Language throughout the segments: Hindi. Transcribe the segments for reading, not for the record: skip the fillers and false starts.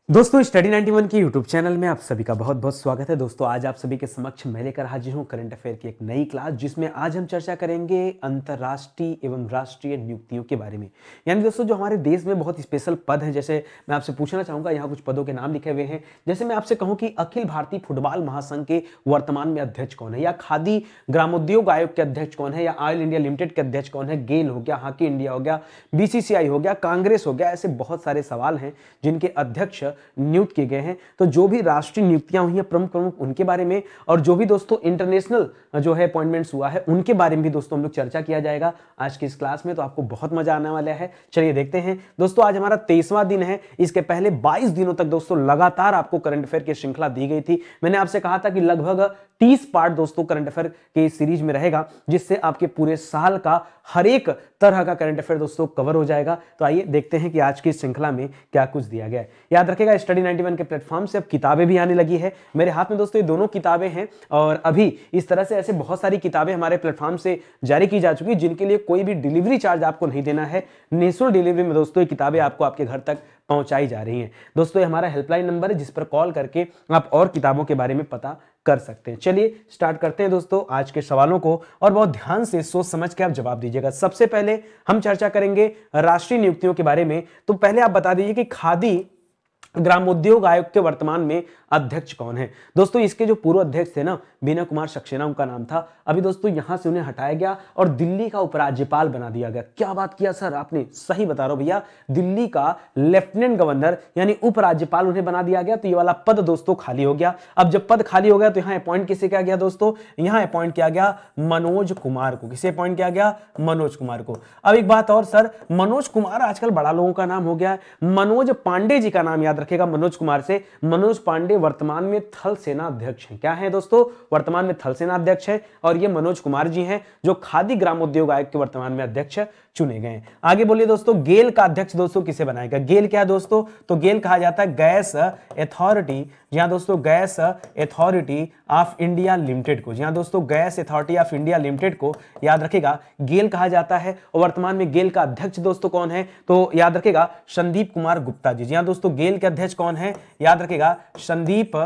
दोस्तों स्टडी 91 की यूट्यूब चैनल में आप सभी का बहुत बहुत स्वागत है। दोस्तों आज आप सभी के समक्ष मैं लेकर हाजिर हूं करंट अफेयर की एक नई क्लास, जिसमें आज हम चर्चा करेंगे अंतर्राष्ट्रीय एवं राष्ट्रीय नियुक्तियों के बारे में। यानी दोस्तों जो हमारे देश में बहुत स्पेशल पद हैं, जैसे मैं आपसे पूछना चाहूंगा, यहाँ कुछ पदों के नाम लिखे हुए हैं। जैसे मैं आपसे कहूँ कि अखिल भारतीय फुटबॉल महासंघ के वर्तमान में अध्यक्ष कौन है, या खादी ग्रामोद्योग आयोग के अध्यक्ष कौन है, या ऑयल इंडिया लिमिटेड के अध्यक्ष कौन है, गेल हो गया, हॉकी इंडिया हो गया, बीसीसीआई हो गया, कांग्रेस हो गया। ऐसे बहुत सारे सवाल हैं जिनके अध्यक्ष नियुक्त किए गए हैं। तो जो भी राष्ट्रीय नियुक्तियां हुई हैं प्रमुख प्रमुख उनके बारे में, और जो भी दोस्तों इंटरनेशनल जो है अपॉइंटमेंट्स हुआ है उनके बारे में भी दोस्तों हम लोग चर्चा किया जाएगा आज की इस क्लास में। तो आपको बहुत मजा आने वाला है। चलिए देखते हैं दोस्तों, आज हमारा 23वां दिन है। इसके पहले 22 दिनों तक दोस्तों लगातार आपको करंट अफेयर की श्रृंखला दी गई थी। मैंने आपसे कहा था कि लगभग 30 पार्ट दोस्तों करंट अफेयर के सीरीज में रहेगा, जिससे आपके पूरे साल का हर एक तरह का करंट अफेयर दोस्तों कवर हो जाएगा। तो आइए देखते हैं कि आज की श्रृंखला में क्या कुछ दिया गया है। याद रखिएगा स्टडी 91 के प्लेटफॉर्म से अब किताबें भी आने लगी है। मेरे हाथ में दोस्तों ये दोनों किताबें हैं, और अभी इस तरह से ऐसे बहुत सारी किताबें हमारे प्लेटफॉर्म से जारी की जा चुकी है, जिनके लिए कोई भी डिलीवरी चार्ज आपको नहीं देना है। निःशुल्क डिलीवरी में दोस्तों ये किताबें आपको आपके घर तक पहुंचाई जा रही हैं। दोस्तों ये हमारा हेल्पलाइन नंबर है, जिस पर कॉल करके आप और किताबों के बारे में पता कर सकते हैं। चलिए स्टार्ट करते हैं दोस्तों आज के सवालों को, और बहुत ध्यान से सोच समझ के आप जवाब दीजिएगा। सबसे पहले हम चर्चा करेंगे राष्ट्रीय नियुक्तियों के बारे में। तो पहले आप बता दीजिए कि खादी ग्रामोद्योग आयोग के वर्तमान में अध्यक्ष कौन है। दोस्तों इसके जो पूर्व अध्यक्ष थे ना, बीना कुमार सक्सेना उनका नाम था। अभी दोस्तों यहां से उन्हें हटाया गया और दिल्ली का उपराज्यपाल बना दिया गया। क्या बात किया सर आपने, सही बता रहा हूं भैया, दिल्ली का लेफ्टिनेंट गवर्नर यानी उपराज्यपाल उन्हें बना दिया गया। तो ये वाला पद दोस्तों खाली हो गया। अब जब पद खाली हो गया तो यहां अपॉइंट किसे किया गया दोस्तों, यहां अपॉइंट किया गया मनोज कुमार को। किसे अपॉइंट किया गया, मनोज कुमार को। अब एक बात और सर, मनोज कुमार आजकल बड़ा लोगों का नाम हो गया है। मनोज पांडे जी का नाम याद रखेगा मनोज कुमार से। मनोज पांडे वर्तमान में थल सेना अध्यक्ष हैं। क्या है दोस्तों, वर्तमान में थल सेना अध्यक्ष है, और ये मनोज कुमार जी हैं जो खादी ग्रामोद्योग आयोग के वर्तमान में अध्यक्ष चुने गए हैं। आगे बोलिए दोस्तों, गेल का अध्यक्ष दोस्तों किसे बनाएगा। गेल क्या है दोस्तों, तो गेल कहा जाता है गैस अथॉरिटी, जहां दोस्तों gas authority of India limited को, जहां दोस्तों gas authority of India limited को याद रखेगा गेल कहा जाता है। और वर्तमान में गेल का अध्यक्ष दोस्तों कौन है, तो याद रखेगा संदीप कुमार गुप्ता जी। जहां दोस्तों गेल के अध्यक्ष कौन है, याद रखेगा संदीप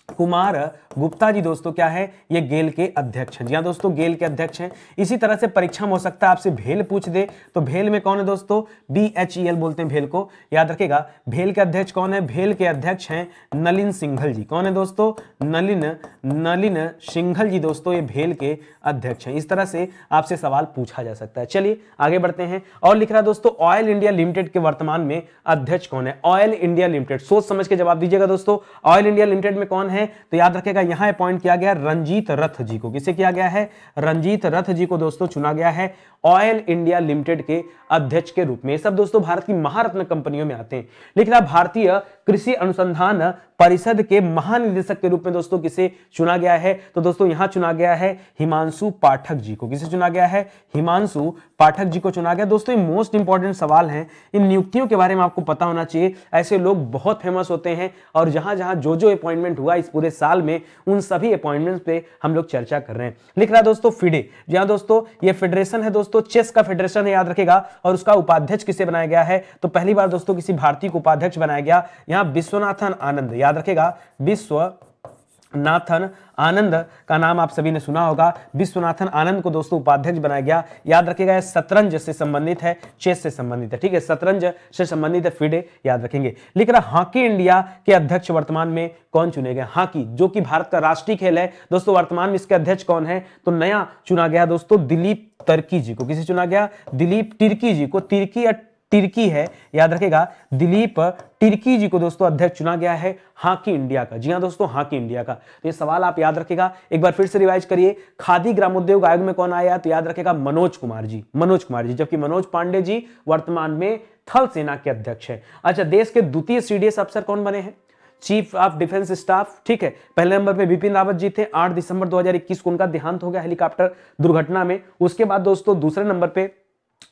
कुमार गुप्ता जी दोस्तों क्या है, ये गेल के अध्यक्ष हैं। जी हाँ दोस्तों गेल के अध्यक्ष हैं। इसी तरह से परीक्षा में हो सकता है आपसे भेल पूछ दे, तो भेल में कौन है दोस्तों, BHEL बोलते हैं भेल को, याद रखेगा। भेल के अध्यक्ष कौन है, भेल के अध्यक्ष हैं नलिन सिंघल जी। कौन है दोस्तों, नलिन सिंघल जी दोस्तों ये भेल के अध्यक्ष हैं। इस तरह से आपसे सवाल पूछा जा सकता है। चलिए आगे बढ़ते हैं। और लिख रहा है दोस्तों ऑयल इंडिया लिमिटेड के वर्तमान में अध्यक्ष कौन है। ऑयल इंडिया लिमिटेड, सोच समझ के जवाब दीजिएगा दोस्तों। ऑयल इंडिया लिमिटेड में कौन है, तो याद रखेगा यहां अपॉइंट किया गया रंजीत रथ जी को। किसे किया गया है, रंजीत रथ जी को दोस्तों चुना गया है ऑयल इंडिया लिमिटेड के अध्यक्ष के रूप में। सब दोस्तों भारत की महारत्न कंपनियों में आते हैं। लिख रहा भारतीय कृषि अनुसंधान परिषद के महानिदेशक के रूप में दोस्तों किसे चुना गया है, तो दोस्तों यहां चुना गया है हिमांशु पाठक जी को। किसे चुना गया है, हिमांशु पाठक जी को चुना गया। दोस्तों ये मोस्ट इंपॉर्टेंट सवाल हैं, इन नियुक्तियों के बारे में आपको पता होना चाहिए। ऐसे लोग बहुत फेमस होते हैं, और जहां जहां जो जो अपॉइंटमेंट हुआ इस पूरे साल में, उन सभी अपॉइंटमेंट्स पे हम लोग चर्चा कर रहे हैं। लिख रहा दोस्तों फिडे, जहां दोस्तों ये फेडरेशन है दोस्तों, चेस का फेडरेशन है याद रखेगा। और उसका उपाध्यक्ष किसे बनाया गया है, तो पहली बार दोस्तों किसी भारतीय को उपाध्यक्ष बनाया गया, यहां विश्वनाथन आनंद, याद रखेगा विश्वनाथन आनंद का नाम आप सभी ने सुना होगा। विश्वनाथन आनंद को दोस्तों उपाध्यक्ष बनाया गया। याद रखिएगा यह शतरंज से संबंधित है, चेस से संबंधित है, ठीक है, शतरंज से संबंधित है फिडे, याद रखेंगे। लिख रहा हॉकी इंडिया के अध्यक्ष वर्तमान में कौन चुने गए। हॉकी जो कि भारत का राष्ट्रीय खेल है दोस्तों, वर्तमान में इसके अध्यक्ष कौन है, तो नया चुना गया दोस्तों दिलीप तिर्की जी को। किसे चुना गया, दिलीप तिर्की जी को। तिर्की या तिर्की है, याद रखेगा, दिलीप तिर्की जी को दोस्तों अध्यक्ष चुना गया है हॉकी इंडिया का। जी हां दोस्तों हॉकी इंडिया का। तो ये सवाल आप याद रखेगा, एक बार फिर से रिवाइज करिए। खादी ग्रामोद्योग आयोग में कौन आया, तो याद रखेगा मनोज कुमार जी, मनोज कुमार जी। जबकि मनोज पांडे जी वर्तमान में थल सेना के अध्यक्ष है। अच्छा, देश के द्वितीय CDS अफसर कौन बने हैं, चीफ ऑफ डिफेंस स्टाफ, ठीक है। पहले नंबर पे बिपिन रावत जी थे। 8 दिसंबर 2021 को उनका देहांत हो गया हेलीकॉप्टर दुर्घटना में। उसके बाद दोस्तों दूसरे नंबर पे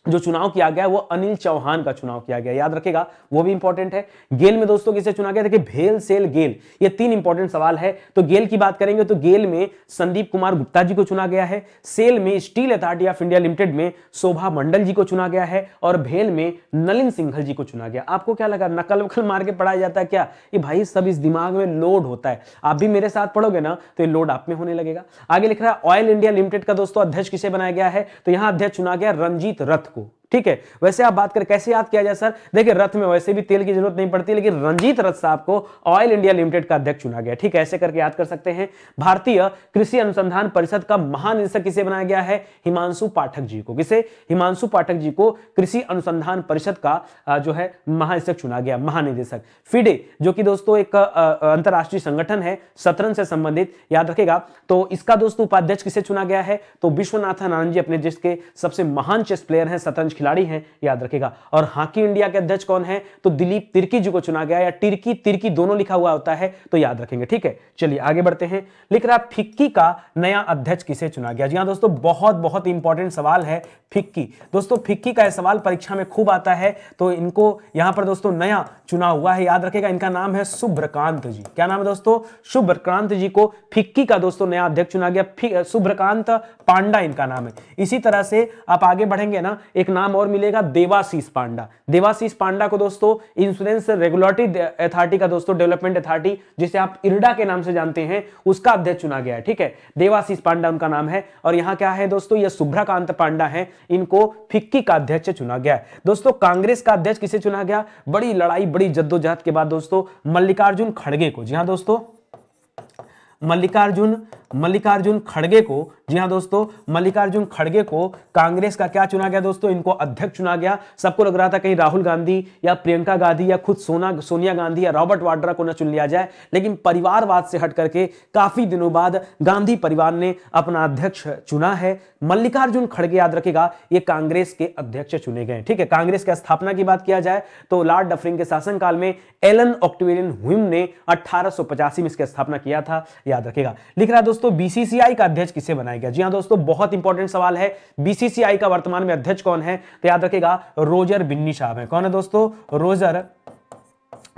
जो चुनाव किया गया वो अनिल चौहान का चुनाव किया गया, याद रखेगा, वो भी इंपॉर्टेंट है। गेल में दोस्तों किसे चुना गया, देखिए भेल सेल गेल, ये 3 इंपॉर्टेंट सवाल है। तो गेल की बात करेंगे तो गेल में संदीप कुमार गुप्ता जी को चुना गया है, सेल में steel authority of India limited में शोभा मंडल जी को चुना गया है, और भेल में नलिन सिंघल जी को चुना गया। आपको क्या लगा नकल वकल मार के पढ़ाया जाता है क्या, ये भाई सब इस दिमाग में लोड होता है, आप भी मेरे साथ पढ़ोगे ना तो ये लोड आप में होने लगेगा। आगे लिख रहा है ऑयल इंडिया लिमिटेड का दोस्तों अध्यक्ष किसे बनाया गया है, तो यहां अध्यक्ष चुना गया रंजीत रथ को, ठीक है। वैसे आप बात करें कैसे याद किया जाए सर, देखिए रथ में वैसे भी तेल की जरूरत नहीं पड़ती, लेकिन रंजीत रथ साहब को ऑयल इंडिया लिमिटेड का अध्यक्ष चुना गया, ठीक है, ऐसे करके याद कर सकते हैं। भारतीय कृषि अनुसंधान परिषद का महानिदेशक किसे बनाया गया है, हिमांशु पाठक जी को, किसे, हिमांशु पाठक जी को कृषि अनुसंधान परिषद का जो है महानिदेशक चुना गया, महानिदेशक। फिडे जो कि दोस्तों एक अंतरराष्ट्रीय संगठन है शतरंज से संबंधित, याद रखेगा, तो इसका दोस्तों उपाध्यक्ष किसे चुना गया है, तो विश्वनाथन आनंद जी अपने देश के सबसे महान चेस प्लेयर हैं, शतरंज खिलाड़ी हैं, याद रखेगा। और हॉकी इंडिया के अध्यक्ष कौन है, तो दिलीप तिर्की जी को चुना गया, या तिर्की तिर्की दोनों लिखा हुआ होता है तो याद रखेंगे, ठीक है। चलिए आगे बढ़ते हैं। लिख रहा फिक्की का नया अध्यक्ष किसे चुना गया, जी हां दोस्तों बहुत बहुत इंपॉर्टेंट सवाल है फिक्की। दोस्तों फिक्की का सवाल परीक्षा में खूब आता है, तो इनको यहां पर दोस्तों नया चुना हुआ है, याद रखेगा, इनका नाम है शुभ्रकांत जी। क्या नाम है दोस्तों, शुभ्रकांत जी को फिक्की का दोस्तों नया अध्यक्ष चुना गया, शुभ्रकांत पांडा इनका नाम है। इसी तरह से आप आगे बढ़ेंगे ना, एक नाम और मिलेगा देवाशीष पांडा। देवाशीष पांडा को दोस्तों इंश्योरेंस रेगुलेटरी अथॉरिटी का दोस्तों डेवलपमेंट अथॉरिटी, जिसे आप इरडा के नाम से जानते हैं, उसका अध्यक्ष चुना गया है, ठीक है। देवाशीष पांडा उनका नाम है, और यहां क्या है दोस्तों, ये शुभ्रकांत पांडा है, इनको फिक्की का अध्यक्ष चुना गया है। दोस्तों कांग्रेस का अध्यक्ष किसे चुना गया, बड़ी लड़ाई बड़ी जद्दोजहद के बाद दोस्तों मल्लिकार्जुन खड़गे को, जी हां दोस्तों मल्लिकार्जुन खड़गे को, जी हां दोस्तों मल्लिकार्जुन खड़गे को कांग्रेस का क्या चुना गया दोस्तों, इनको अध्यक्ष चुना गया। सबको लग रहा था कहीं राहुल गांधी या प्रियंका गांधी या खुद सोनिया गांधी या रॉबर्ट वाड्रा को न चुन लिया जाए, लेकिन परिवारवाद से हट करके काफी दिनों बाद गांधी परिवार ने अपना अध्यक्ष चुना है। मल्लिकार्जुन खड़गे, याद रखेगा, ये कांग्रेस के अध्यक्ष चुने गए, ठीक है। कांग्रेस की स्थापना की बात किया जाए तो लॉर्ड डफरिन के शासनकाल में एलन ऑक्टेवियन ह्यूम ने 1885 में इसकी स्थापना किया था, याद रखेगा। लिख रहा है दोस्तों बीसीसीआई का अध्यक्ष किसे बनाया गया, जी हां दोस्तों बहुत इंपॉर्टेंट सवाल है। बीसीसीआई का वर्तमान में अध्यक्ष कौन है, तो याद रखेगा रोजर बिन्नी साहब है। कौन है दोस्तों,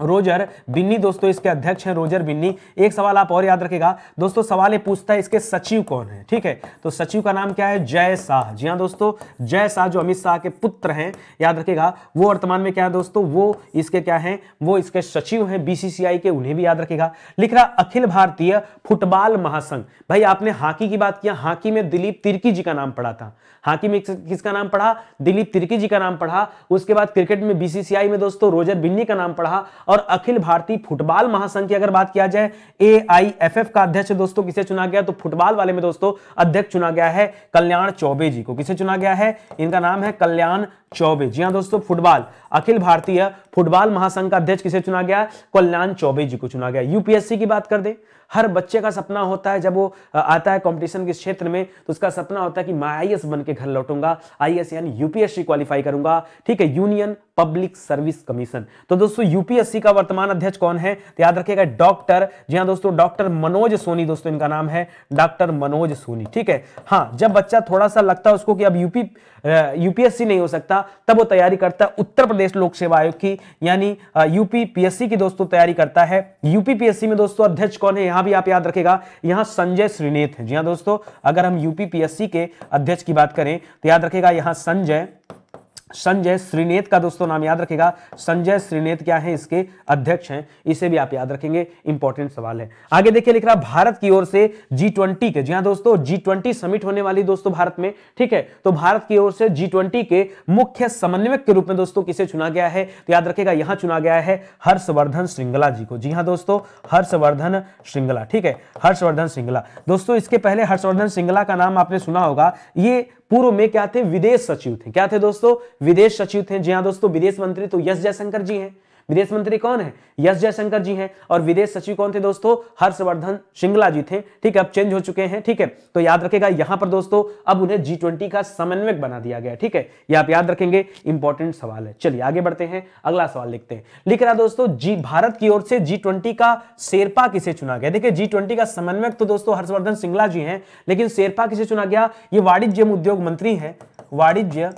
रोजर बिन्नी दोस्तों इसके अध्यक्ष हैं, रोजर बिन्नी। एक सवाल आप और याद रखेगा दोस्तों, सवाल ये पूछता है इसके सचिव कौन है, ठीक है, तो सचिव का नाम क्या है, जय शाह। जी हां दोस्तों जय शाह जो अमित शाह के पुत्र हैं, याद रखेगा, वो वर्तमान में क्या है दोस्तों, वो इसके क्या हैं, वो इसके सचिव हैं बीसीसीआई के, उन्हें भी याद रखेगा। लिख रहा अखिल भारतीय फुटबॉल महासंघ, भाई आपने हॉकी की बात किया, हॉकी में दिलीप तिर्की जी का नाम पढ़ा था, हॉकी में किसका नाम पढ़ा, दिलीप तिर्की जी का नाम पढ़ा। उसके बाद क्रिकेट में बीसीसीआई में दोस्तों रोजर बिन्नी का नाम पढ़ा। और अखिल भारतीय फुटबॉल महासंघ की अगर बात किया जाए, एआईएफएफ का अध्यक्ष दोस्तों किसे चुना गया, तो फुटबॉल वाले में दोस्तों अध्यक्ष चुना गया है कल्याण चौबे जी को। किसे चुना गया है, इनका नाम है कल्याण चौबे। जी हां दोस्तों फुटबॉल अखिल भारतीय फुटबॉल महासंघ का अध्यक्ष किसे चुना गया, कल्याण चौबे जी को चुना गया। यूपीएससी की बात कर दे, हर बच्चे का सपना होता है जब वो आता है कंपटीशन के क्षेत्र में, तो उसका सपना होता है कि मैं आईएएस बन के घर लौटूंगा, आईएएस यानी यूपीएससी क्वालिफाई करूंगा, ठीक है, यूनियन पब्लिक सर्विस कमीशन। तो दोस्तों यूपीएससी का वर्तमान अध्यक्ष कौन है, तो याद रखिएगा डॉक्टर, जी हां दोस्तों डॉक्टर मनोज सोनी, दोस्तों इनका नाम है डॉक्टर मनोज सोनी, ठीक है। हाँ जब बच्चा थोड़ा सा लगता है उसको कि अब यूपीएससी नहीं हो सकता, तब वो तैयारी करता है उत्तर प्रदेश लोक सेवा आयोग की, यानी यूपीपीएससी की दोस्तों तैयारी करता है। यूपीपीएससी में दोस्तों अध्यक्ष कौन है, यहां भी आप याद रखेगा, यहां संजय श्रीनेत है। जी हां दोस्तों अगर हम यूपीपीएससी के अध्यक्ष की बात करें तो याद रखेगा यहां संजय श्रीनेत का दोस्तों नाम याद रखेगा। संजय श्रीनेत क्या है, इसके अध्यक्ष हैं, इसे भी आप याद रखेंगे, इंपॉर्टेंट सवाल है। आगे देखिए लिख रहा भारत की ओर से G20 के, जी हां दोस्तों G20 समिट होने वाली दोस्तों भारत में, ठीक है, तो भारत की ओर से G20 के मुख्य समन्वयक के रूप में दोस्तों किसे चुना गया है, तो याद रखेगा यहां चुना गया है हर्षवर्धन श्रृंगला जी को। जी हां दोस्तों हर्षवर्धन श्रृंगला, ठीक है, हर्षवर्धन श्रृंगला। दोस्तों इसके पहले हर्षवर्धन श्रृंगला का नाम आपने सुना होगा, ये पूर्व में क्या थे, विदेश सचिव थे। क्या थे दोस्तों, विदेश सचिव थे। जी हां दोस्तों विदेश मंत्री तो एस जयशंकर जी हैं। विदेश मंत्री कौन है, एस जयशंकर जी हैं। और विदेश सचिव कौन थे दोस्तों, हर्षवर्धन श्रृंगला जी थे, ठीक है, अब चेंज हो चुके हैं, ठीक है। तो याद रखेगा यहां पर दोस्तों अब उन्हें G20 का समन्वयक बना दिया गया, ठीक है, ये आप याद रखेंगे, इंपॉर्टेंट सवाल है। चलिए आगे बढ़ते हैं, अगला सवाल लिखते हैं। लिख रहा दोस्तों भारत की ओर से G20 का शेरपा किसे चुना गया। देखिए G20 का समन्वयक तो दोस्तों हर्षवर्धन श्रृंगला जी हैं, लेकिन शेरपा किसे चुना गया, ये वाणिज्य एवं उद्योग मंत्री है, वाणिज्य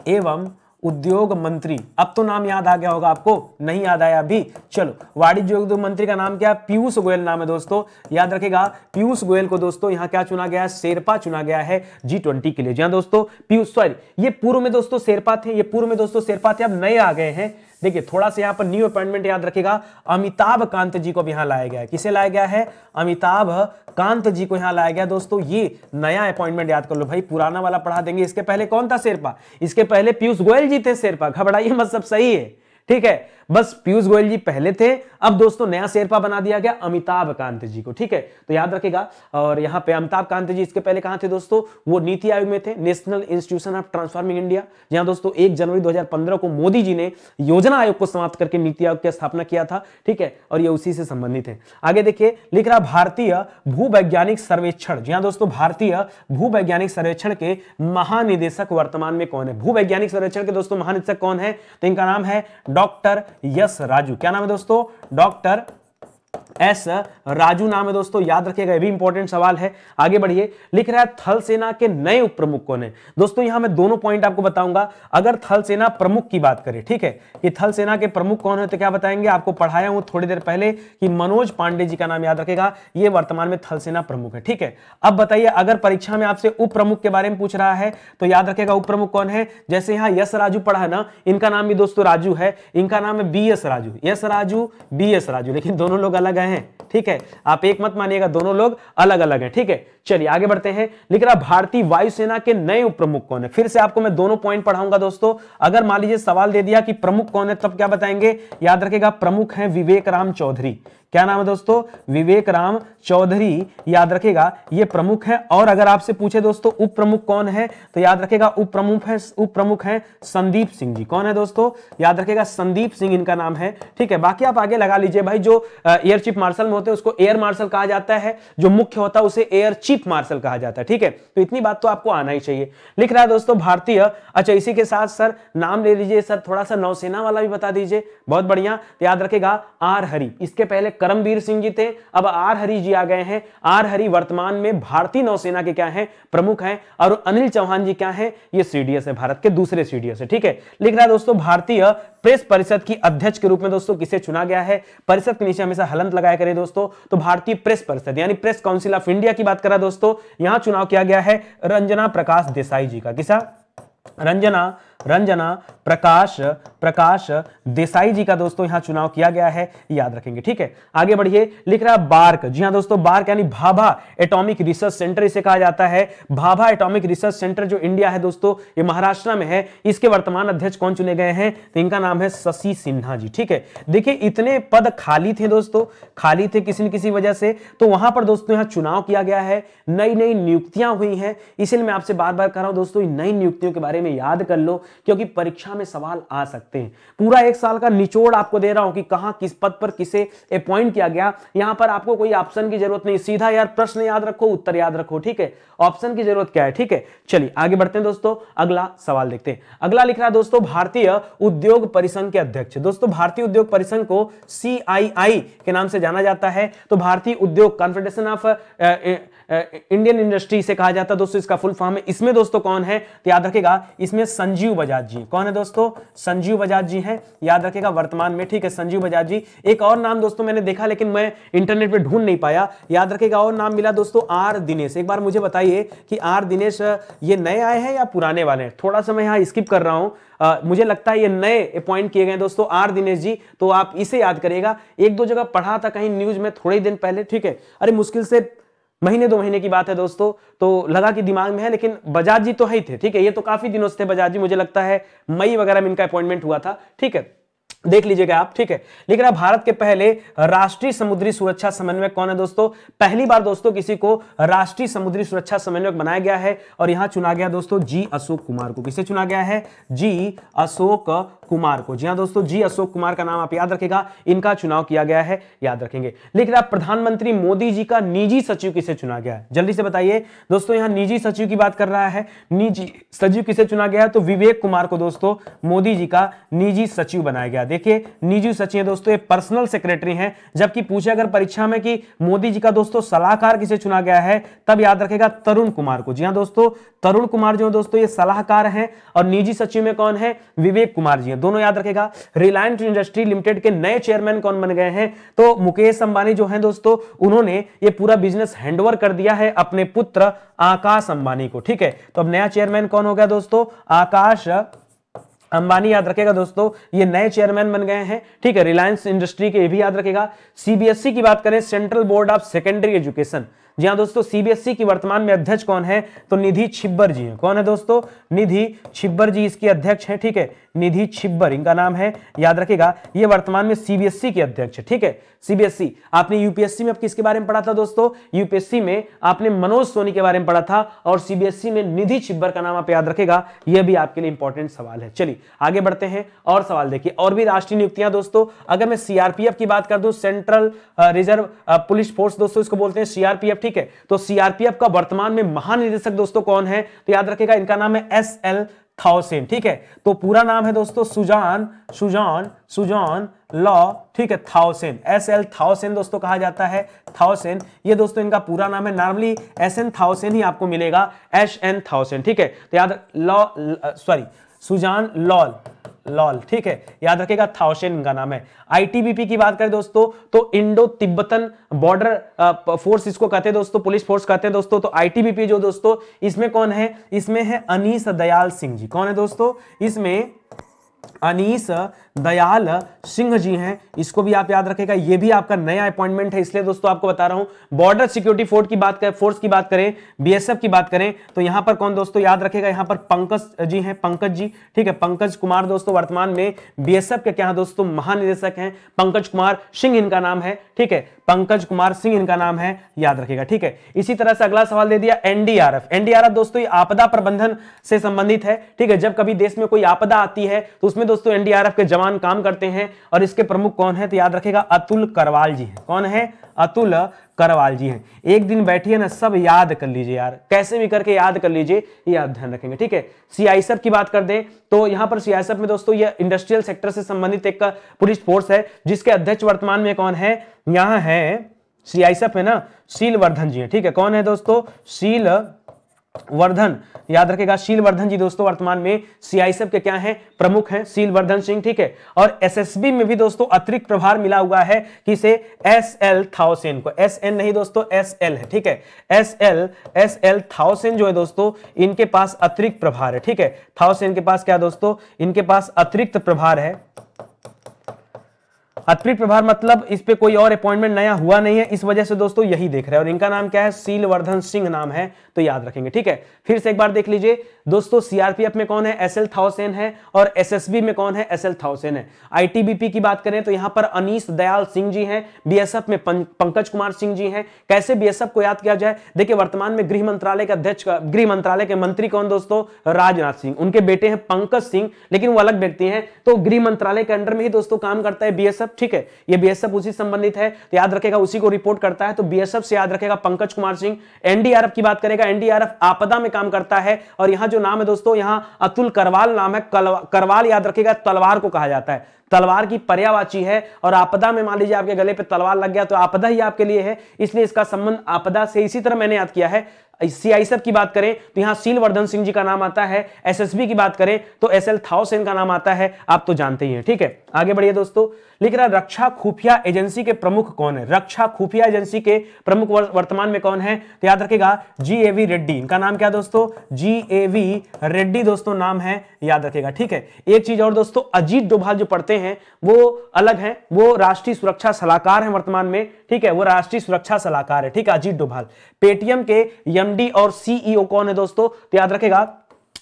एवं उद्योग मंत्री, अब तो नाम याद आ गया होगा आपको, नहीं याद आया अभी, चलो वाणिज्य उद्योग मंत्री का नाम क्या है, पीयूष गोयल नाम है दोस्तों, याद रखेगा पीयूष गोयल को दोस्तों यहां क्या चुना गया है, शेरपा चुना गया है G20 के लिए। जी हां दोस्तों, पीयूष, सॉरी ये पूर्व में दोस्तों शेरपा थे, ये पूर्व में दोस्तों शेरपा थे, अब नए आ गए हैं। देखिए थोड़ा सा यहाँ पर न्यू अपॉइंटमेंट याद रखेगा, अमिताभ कांत जी को भी यहाँ लाया गया है। किसे लाया गया है, अमिताभ कांत जी को यहाँ लाया गया दोस्तों, ये नया अपॉइंटमेंट याद कर लो भाई, पुराना वाला पढ़ा देंगे। इसके पहले कौन था शेरपा, इसके पहले पीयूष गोयल जी थे शेरपा, घबराइए मत, सब सही है, ठीक है, बस पीयूष गोयल जी पहले थे, अब दोस्तों नया शेरपा बना दिया गया अमिताभ कांत जी को, ठीक है, तो याद रखेगा। और यहाँ पे अमिताभ कांत जी इसके पहले कहां थे दोस्तों, वो नीति आयोग में थे, national institution of transforming India, जहां दोस्तों 1 जनवरी 2015 को मोदी जी ने योजना आयोग को समाप्त करके नीति आयोग की स्थापना किया था, ठीक है, और ये उसी से संबंधित है। आगे देखिए लिख रहा भारतीय भूवैज्ञानिक सर्वेक्षण, जी हाँ दोस्तों, भारतीय भूवैज्ञानिक सर्वेक्षण के महानिदेशक वर्तमान में कौन है, भूवैज्ञानिक सर्वेक्षण के दोस्तों महानिदेशक कौन है, तो इनका नाम है डॉक्टर यस राजू। क्या नाम है दोस्तों, डॉक्टर एस राजू नाम है दोस्तों, याद रखिएगा, ये भी इंपॉर्टेंट सवाल है। आगे बढ़िए, लिख रहा है थल सेना के नए उप प्रमुख कौन है। दोस्तों यहां मैं दोनों पॉइंट आपको बताऊंगा। अगर थल सेना प्रमुख की बात करें, ठीक है, कि थल सेना के प्रमुख कौन है तो क्या बताएंगे, आपको पढ़ाया हूं थोड़ी देर पहले कि मनोज पांडे जी का नाम याद रखेगा, ये वर्तमान में थल सेना प्रमुख है, ठीक है। अब बताइए अगर परीक्षा में आपसे उप प्रमुख के बारे में पूछ रहा है तो याद रखेगा उप प्रमुख कौन है, जैसे यहां यस राजू पढ़ा है ना, इनका नाम भी दोस्तों राजू है, इनका नाम है B S Raju, yes Raju B S Raju, लेकिन दोनों लोग अलग हैं, ठीक है, आप एक मत मानिएगा, दोनों लोग अलग अलग हैं, ठीक है। चलिए आगे बढ़ते हैं, लिख रहा भारतीय वायुसेना के नए उप प्रमुख कौन है। फिर से आपको मैं दोनों पॉइंट पढ़ाऊंगा दोस्तों। अगर मान लीजिए सवाल दे दिया कि प्रमुख कौन है, तब क्या बताएंगे, याद रखेगा प्रमुख हैं विवेक राम चौधरी। क्या नाम है दोस्तों, विवेक राम चौधरी, याद रखेगा ये प्रमुख है। और अगर आपसे पूछे दोस्तों उप प्रमुख कौन है तो याद रखेगा उप प्रमुख है संदीप सिंह जी। कौन है दोस्तों, याद रखेगा संदीप सिंह इनका नाम है, ठीक है। बाकी आप आगे लगा लीजिए भाई, जो एयर चीफ मार्शल में होते हैं उसको एयर मार्शल कहा जाता है, जो मुख्य होता है उसे एयर चीफ मार्शल कहा जाता है, ठीक है। तो इतनी बात तो आपको आना ही चाहिए। लिख रहा है दोस्तों भारतीय, अच्छा इसी के साथ सर नाम ले लीजिए सर, थोड़ा सा नौसेना वाला भी बता दीजिए, बहुत बढ़िया। तो याद रखेगा आर हरि, इसके पहले करमबीर सिंह जी थे, अब आर हरि जी आ गए हैं। आर हरि वर्तमान में भारतीय नौसेना के क्या हैं, प्रमुख हैं। और अनिल चौहान जी क्या हैं, ये सीडीएस है, भारत के दूसरे सीडीएस है, ठीक है। लिख रहा है दोस्तों भारतीय प्रेस परिषद की अध्यक्ष के रूप में दोस्तों किसे चुना गया है, परिषद के नीचे हमेशा हलंत लगाया करें दोस्तों, तो भारतीय प्रेस परिषद यानी प्रेस काउंसिल ऑफ इंडिया की बात करा दोस्तों, यहां चुनाव किया गया है रंजना प्रकाश देसाई जी का। किसा, रंजना प्रकाश देसाई जी का दोस्तों यहां चुनाव किया गया है, याद रखेंगे, ठीक है। आगे बढ़िए, लिख रहा है बार्क, जी हां दोस्तों, बार्क यानी भाभा एटॉमिक रिसर्च सेंटर इसे कहा जाता है। भाभा एटॉमिक रिसर्च सेंटर जो इंडिया है दोस्तों, ये महाराष्ट्र में है। इसके वर्तमान अध्यक्ष कौन चुने गए हैं, तो इनका नाम है शशि सिन्हा जी, ठीक है। देखिए इतने पद खाली थे दोस्तों, खाली थे किसी न किसी वजह से, तो वहां पर दोस्तों यहां चुनाव किया गया है, नई नई नियुक्तियां हुई हैं। इसलिए मैं आपसे बार बार कह रहा हूं दोस्तों, इन नई नियुक्तियों के बारे में याद कर लो, क्योंकि परीक्षा में सवाल आ सकते हैं। पूरा 1 साल का निचोड़ आपको दे रहा हूं कि कहां किस पद पर किसे अपॉइंट किया गया। यहां पर आपको कोई ऑप्शन की जरूरत नहीं, सीधा यार प्रश्न याद रखो, उत्तर याद रखो, ठीक है। ऑप्शन की जरूरत क्या है, ठीक है। चलिए आगे बढ़ते हैं दोस्तों, अगला सवाल देखते हैं। अगला लिख रहा है दोस्तों भारतीय उद्योग परिसंघ के अध्यक्ष। दोस्तों भारतीय उद्योग परिसंघ को CII के नाम से जाना जाता है, तो भारतीय उद्योग कॉन्फेडरेशन ऑफ इंडियन इंडस्ट्री से कहा जाता है दोस्तों, इसका फुल फॉर्म है। इसमें दोस्तों कौन है, तो याद रखेगा इसमें संजीव बजाज जी। कौन है दोस्तों, संजीव बजाज जी हैं, याद रखेगा वर्तमान में, ठीक है, संजीव बजाज जी। एक और नाम दोस्तों मैंने देखा लेकिन मैं इंटरनेट पे ढूंढ नहीं पाया, याद रखेगा और नाम मिला दोस्तों आर दिनेश। एक बार मुझे बताइए कि आर दिनेश ये नए आए हैं या पुराने वाले हैं। थोड़ा सा मैं यहाँ स्किप कर रहा हूं, मुझे लगता है ये नए अपॉइंट किए गए दोस्तों आर दिनेश जी, तो आप इसे याद करिएगा। 1-2 जगह पढ़ा था कहीं न्यूज में थोड़े दिन पहले, ठीक है। अरे मुश्किल से महीने 2 महीने की बात है दोस्तों, तो लगा कि दिमाग में है, लेकिन बजाज जी तो है ही थे, ठीक है। ये तो काफी दिनों से थे बजाज जी, मुझे लगता है मई वगैरह में इनका अपॉइंटमेंट हुआ था, ठीक है, देख लीजिएगा आप, ठीक है। लिख रहा भारत के पहले राष्ट्रीय समुद्री सुरक्षा समन्वयक कौन है दोस्तों। पहली बार दोस्तों किसी को राष्ट्रीय समुद्री सुरक्षा समन्वयक बनाया गया है और यहां चुना गया दोस्तों जी अशोक कुमार को। किसे चुना गया है, जी अशोक कुमार को। जी हाँ दोस्तों, जी अशोक कुमार का नाम आप याद रखेगा, इनका चुनाव किया गया है, याद रखेंगे। लेकिन आप प्रधानमंत्री मोदी जी का निजी सचिव किसे चुना गया है, जल्दी से बताइए दोस्तों। यहां निजी सचिव की बात कर रहा है, निजी सचिव किसे चुना गया है, तो विवेक कुमार को दोस्तों मोदी जी का निजी सचिव बनाया गया। देखिए निजी सचिव दोस्तों ये पर्सनल सेक्रेटरी हैं, जबकि पूछे अगर परीक्षा में कि मोदी जी का दोस्तों सलाहकार किसे चुना गया है, तब याद रखेगा तरुण कुमार को। जी हाँ दोस्तों, तरुण कुमार जो दोस्तों ये सलाहकार हैं, और निजी सचिव में कौन है, विवेक कुमार जी हैं, दोनों याद रखेगा। रिलायंस इंडस्ट्री लिमिटेड के नए चेयरमैन कौन बन गए हैं, तो मुकेश अंबानी जो हैं दोस्तों, उन्होंने ये पूरा बिजनेस हैंडओवर कर दिया है अपने पुत्र आकाश अंबानी को। ठीक है, तो अब नया चेयरमैन कौन हो गया दोस्तों, आकाश अंबानी, याद रखेगा दोस्तों, ये नए चेयरमैन बन गए हैं। ठीक है, रिलायंस इंडस्ट्री के, ये भी याद रखेगा। सीबीएसई की बात करें, Central Board of Secondary Education, जी हाँ दोस्तों, सीबीएसई की वर्तमान में अध्यक्ष कौन है, तो निधि छिब्बर जी हैं। कौन है दोस्तों, निधि छिब्बर जी इसकी अध्यक्ष हैं। ठीक है, निधि छिब्बर इनका नाम है, याद रखेगा, ये वर्तमान में सीबीएसई के अध्यक्ष है। ठीक है, सीबीएसई। आपने यूपीएससी में अब किसके बारे में पढ़ा था दोस्तों, यूपीएससी में आपने मनोज सोनी के बारे में पढ़ा था, और सीबीएसई में निधि छिब्बर का नाम आप याद रखेगा, यह भी आपके लिए इंपॉर्टेंट सवाल है। चलिए आगे बढ़ते हैं और सवाल देखिए, और भी राष्ट्रीय नियुक्तियां दोस्तों। अगर मैं सीआरपीएफ की बात कर दूं, सेंट्रल रिजर्व पुलिस फोर्स दोस्तों इसको बोलते हैं सीआरपीएफ। ठीक है, तो सीआरपीएफ का वर्तमान में महानिदेशक दोस्तों कौन है, तो याद रखेगा इनका नाम है एसएल थाउसेन। ठीक है, तो पूरा नाम है दोस्तों सुजान लॉ, ठीक है, थाउसेन, एसएल थाउसेन दोस्तों कहा जाता है, थाउसेन, ये दोस्तों इनका पूरा नाम है। नॉर्मली एसएन थाउसेन ही आपको मिलेगा, एसएन थाउसेन। ठीक है, तो याद सुजान लॉल, ठीक है, याद रखेगा, थाउसेन इनका नाम है। आईटीबीपी की बात करें दोस्तों, तो इंडो तिब्बतन बॉर्डर फोर्स इसको कहते हैं दोस्तों, पुलिस फोर्स कहते हैं दोस्तों। तो आईटीबीपी जो दोस्तों, इसमें कौन है, इसमें है अनीस दयाल सिंह जी। कौन है दोस्तों, इसमें अनीस दयाल सिंह जी हैं, इसको भी आप याद रखेगा, ये भी आपका नया अपॉइंटमेंट है, इसलिए दोस्तों आपको बता रहा हूं। बॉर्डर सिक्योरिटी फोर्स की बात करें, बीएसएफ की बात करें, तो यहां पर कौन दोस्तों, याद रखेगा, यहां पर पंकज जी हैं, पंकज जी। ठीक है, पंकज कुमार दोस्तों वर्तमान में बीएसएफ के क्या दोस्तों महानिदेशक हैं, पंकज कुमार सिंह इनका नाम है। ठीक है, पंकज कुमार सिंह इनका नाम है, याद रखेगा। ठीक है, इसी तरह से अगला सवाल दे दिया एनडीआरएफ। एनडीआरएफ दोस्तों ये आपदा प्रबंधन से संबंधित है। ठीक है, जब कभी देश में कोई आपदा आती है तो उसमें दोस्तों एनडीआरएफ के जवान काम करते हैं, और इसके प्रमुख कौन है, तो याद रखेगा अतुल करवाल जी हैं। कौन है, अतुल करवाल जी हैं। एक दिन बैठिए ना, सब याद कर लीजिए यार, कैसे भी करके याद कर लीजिए, ये आप ध्यान रखेंगे। ठीक है, सीआईएसएफ की बात कर दें, तो यहां पर सीआईएसएफ में दोस्तों ये इंडस्ट्रियल सेक्टर से संबंधित एक पुलिस फोर्स है, जिसके अध्यक्ष वर्तमान में कौन है, यहां है सीआईएसएफ में ना शीलवर्धन जी हैं। ठीक है, कौन है दोस्तों, शीलवर्धन, याद रखेगा, शीलवर्धन जी दोस्तों वर्तमान में सीआईएसएफ के क्या हैं, प्रमुख हैं, शीलवर्धन सिंह। ठीक है, और एसएसबी में भी दोस्तों अतिरिक्त प्रभार मिला हुआ है किसे, एसएल थाउसेन को। एसएन नहीं दोस्तों, एसएल है। ठीक है, एसएल थाउसेन जो है दोस्तों, इनके पास अतिरिक्त प्रभार है। ठीक है, थाउसेन के पास क्या दोस्तों, इनके पास अतिरिक्त प्रभार है। अतिरिक्त प्रभार मतलब इस पे कोई और अपॉइंटमेंट नया हुआ नहीं है, इस वजह से दोस्तों यही देख रहे हैं, और इनका नाम क्या है, शीलवर्धन सिंह नाम है, तो याद रखेंगे। ठीक है, फिर से एक बार देख लीजिए दोस्तों, सीआरपीएफ में कौन है, एसएल थाउसेन है, और एसएसबी में कौन है, एसएल थाउसेन है। आईटीबीपी की बात करें तो यहां पर अनीस दयाल सिंह जी हैं, बीएसएफ में पंकज कुमार सिंह जी हैं। कैसे बीएसएफ को याद किया जाए, देखिए वर्तमान में गृह मंत्रालय के अध्यक्ष, गृह मंत्रालय के मंत्री कौन दोस्तों, राजनाथ सिंह, उनके बेटे हैं पंकज सिंह, लेकिन वो अलग व्यक्ति हैं, तो गृह मंत्रालय के अंडर में ही दोस्तों काम करता है बीएसएफ। ठीक है, ये बीएसएफ उसी संबंधित है, तो याद रखेगा उसी को रिपोर्ट करता है, तो बीएसएफ से याद रखेगा पंकज कुमार सिंह। एनडीआरएफ की बात करेगा, एनडीआरएफ आपदा में काम करता है, और यहां जो नाम है दोस्तों, यहां अतुल करवाल नाम है, करवाल याद रखेगा, तलवार को कहा जाता है, तलवार की पर्यायवाची है, और आपदा में मान लीजिए आपके गले पे तलवार लग गया तो आपदा ही आपके लिए है, इसलिए इसका संबंध आपदा से इसी तरह मैंने याद किया है। सीआईएसएफ की बात करें तो यहां शीलवर्धन सिंह जी का नाम आता है, एसएसबी की बात करें तो एसएल थाउसेन का नाम आता है, आप तो जानते ही हैं। ठीक है, आगे बढ़िए दोस्तों, लिख रहा रक्षा खुफिया एजेंसी के प्रमुख कौन है, रक्षा खुफिया एजेंसी के प्रमुख वर्तमान में कौन है, तो याद रखेगा जीएवी रेड्डी, इनका नाम क्या दोस्तों, जीएवी रेड्डी दोस्तों नाम है, याद रखेगा। ठीक है, एक चीज और दोस्तों, अजीत डोभाल जो पढ़ते हैं वो अलग हैं, वो राष्ट्रीय सुरक्षा सलाहकार हैं वर्तमान में। ठीक है, वो राष्ट्रीय सुरक्षा सलाहकार है। ठीक है, अजीत डोभाल। पेटीएम के एमडी और सीईओ कौन है दोस्तों, तो याद रखेगा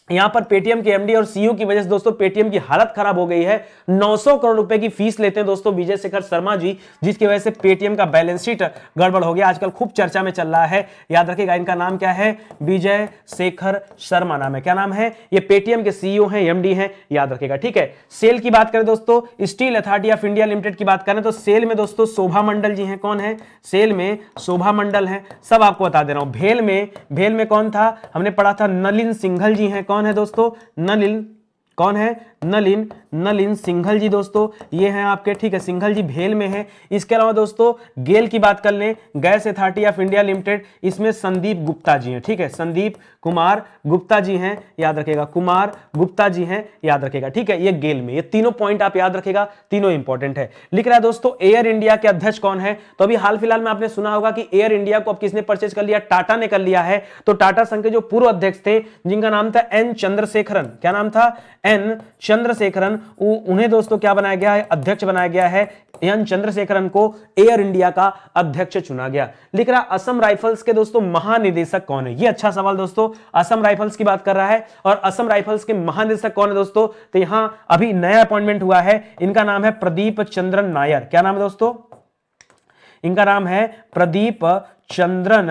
यहां पर पेटीएम के एमडी और सीईओ की वजह से दोस्तों पेटीएम की हालत खराब हो गई है। 900 करोड़ रुपए की फीस लेते हैं दोस्तों विजय शेखर शर्मा जी, जिसकी वजह से पेटीएम का बैलेंस शीट गड़बड़ हो गया। आजकल खूब चर्चा में चल रहा है, याद रखिएगा इनका नाम क्या है, विजय शेखर शर्मा नाम है। क्या नाम है, ये पेटीएम के सीईओ हैं, एमडी हैं, याद रखिएगा, ठीक है। सेल की बात करें दोस्तों, steel authority of India limited की बात करें तो सेल में दोस्तों शोभा मंडल जी हैं। कौन है, सेल में शोभा मंडल है, सब आपको बता दे रहा हूं। भेल में कौन था, हमने पढ़ा था नलिन सिंघल जी हैं। कौन है दोस्तों, नलिन, कौन है, नलिन सिंघल जी दोस्तों, ये हैं आपके, ठीक है, सिंघल जी भेल में है। इसके अलावा दोस्तों गेल की बात कर लें, gas authority of India limited, इसमें संदीप गुप्ता जी हैं, ठीक है, संदीप कुमार गुप्ता जी हैं, याद रखेगा, कुमार गुप्ता जी हैं, याद रखेगा, ठीक है, ये गेल में। ये तीनों पॉइंट आप याद रखेगा, तीनों इंपॉर्टेंट है। लिख रहा है दोस्तों एयर इंडिया के अध्यक्ष कौन है, तो अभी हाल फिलहाल में आपने सुना होगा कि एयर इंडिया को अब किसने परचेज कर लिया, टाटा ने कर लिया है। तो टाटा संघ के जो पूर्व अध्यक्ष थे जिनका नाम था एन चंद्रशेखरन, क्या नाम था, एन चंद्रशेखरन, उन्हें दोस्तों क्या बनाया गया है, अध्यक्ष बनाया गया है। एन चंद्रशेखरन को एयर इंडिया का अध्यक्ष चुना गया। लिख रहा असम राइफल्स के दोस्तों महानिदेशक कौन है, ये अच्छा सवाल दोस्तों, असम राइफल्स की बात कर रहा है और असम राइफल्स के महानिदेशक कौन है दोस्तों, तो यहां अभी नया अपॉइंटमेंट हुआ है, इनका नाम है प्रदीप चंद्रन नायर। क्या नाम है दोस्तों, इनका नाम है प्रदीप चंद्रन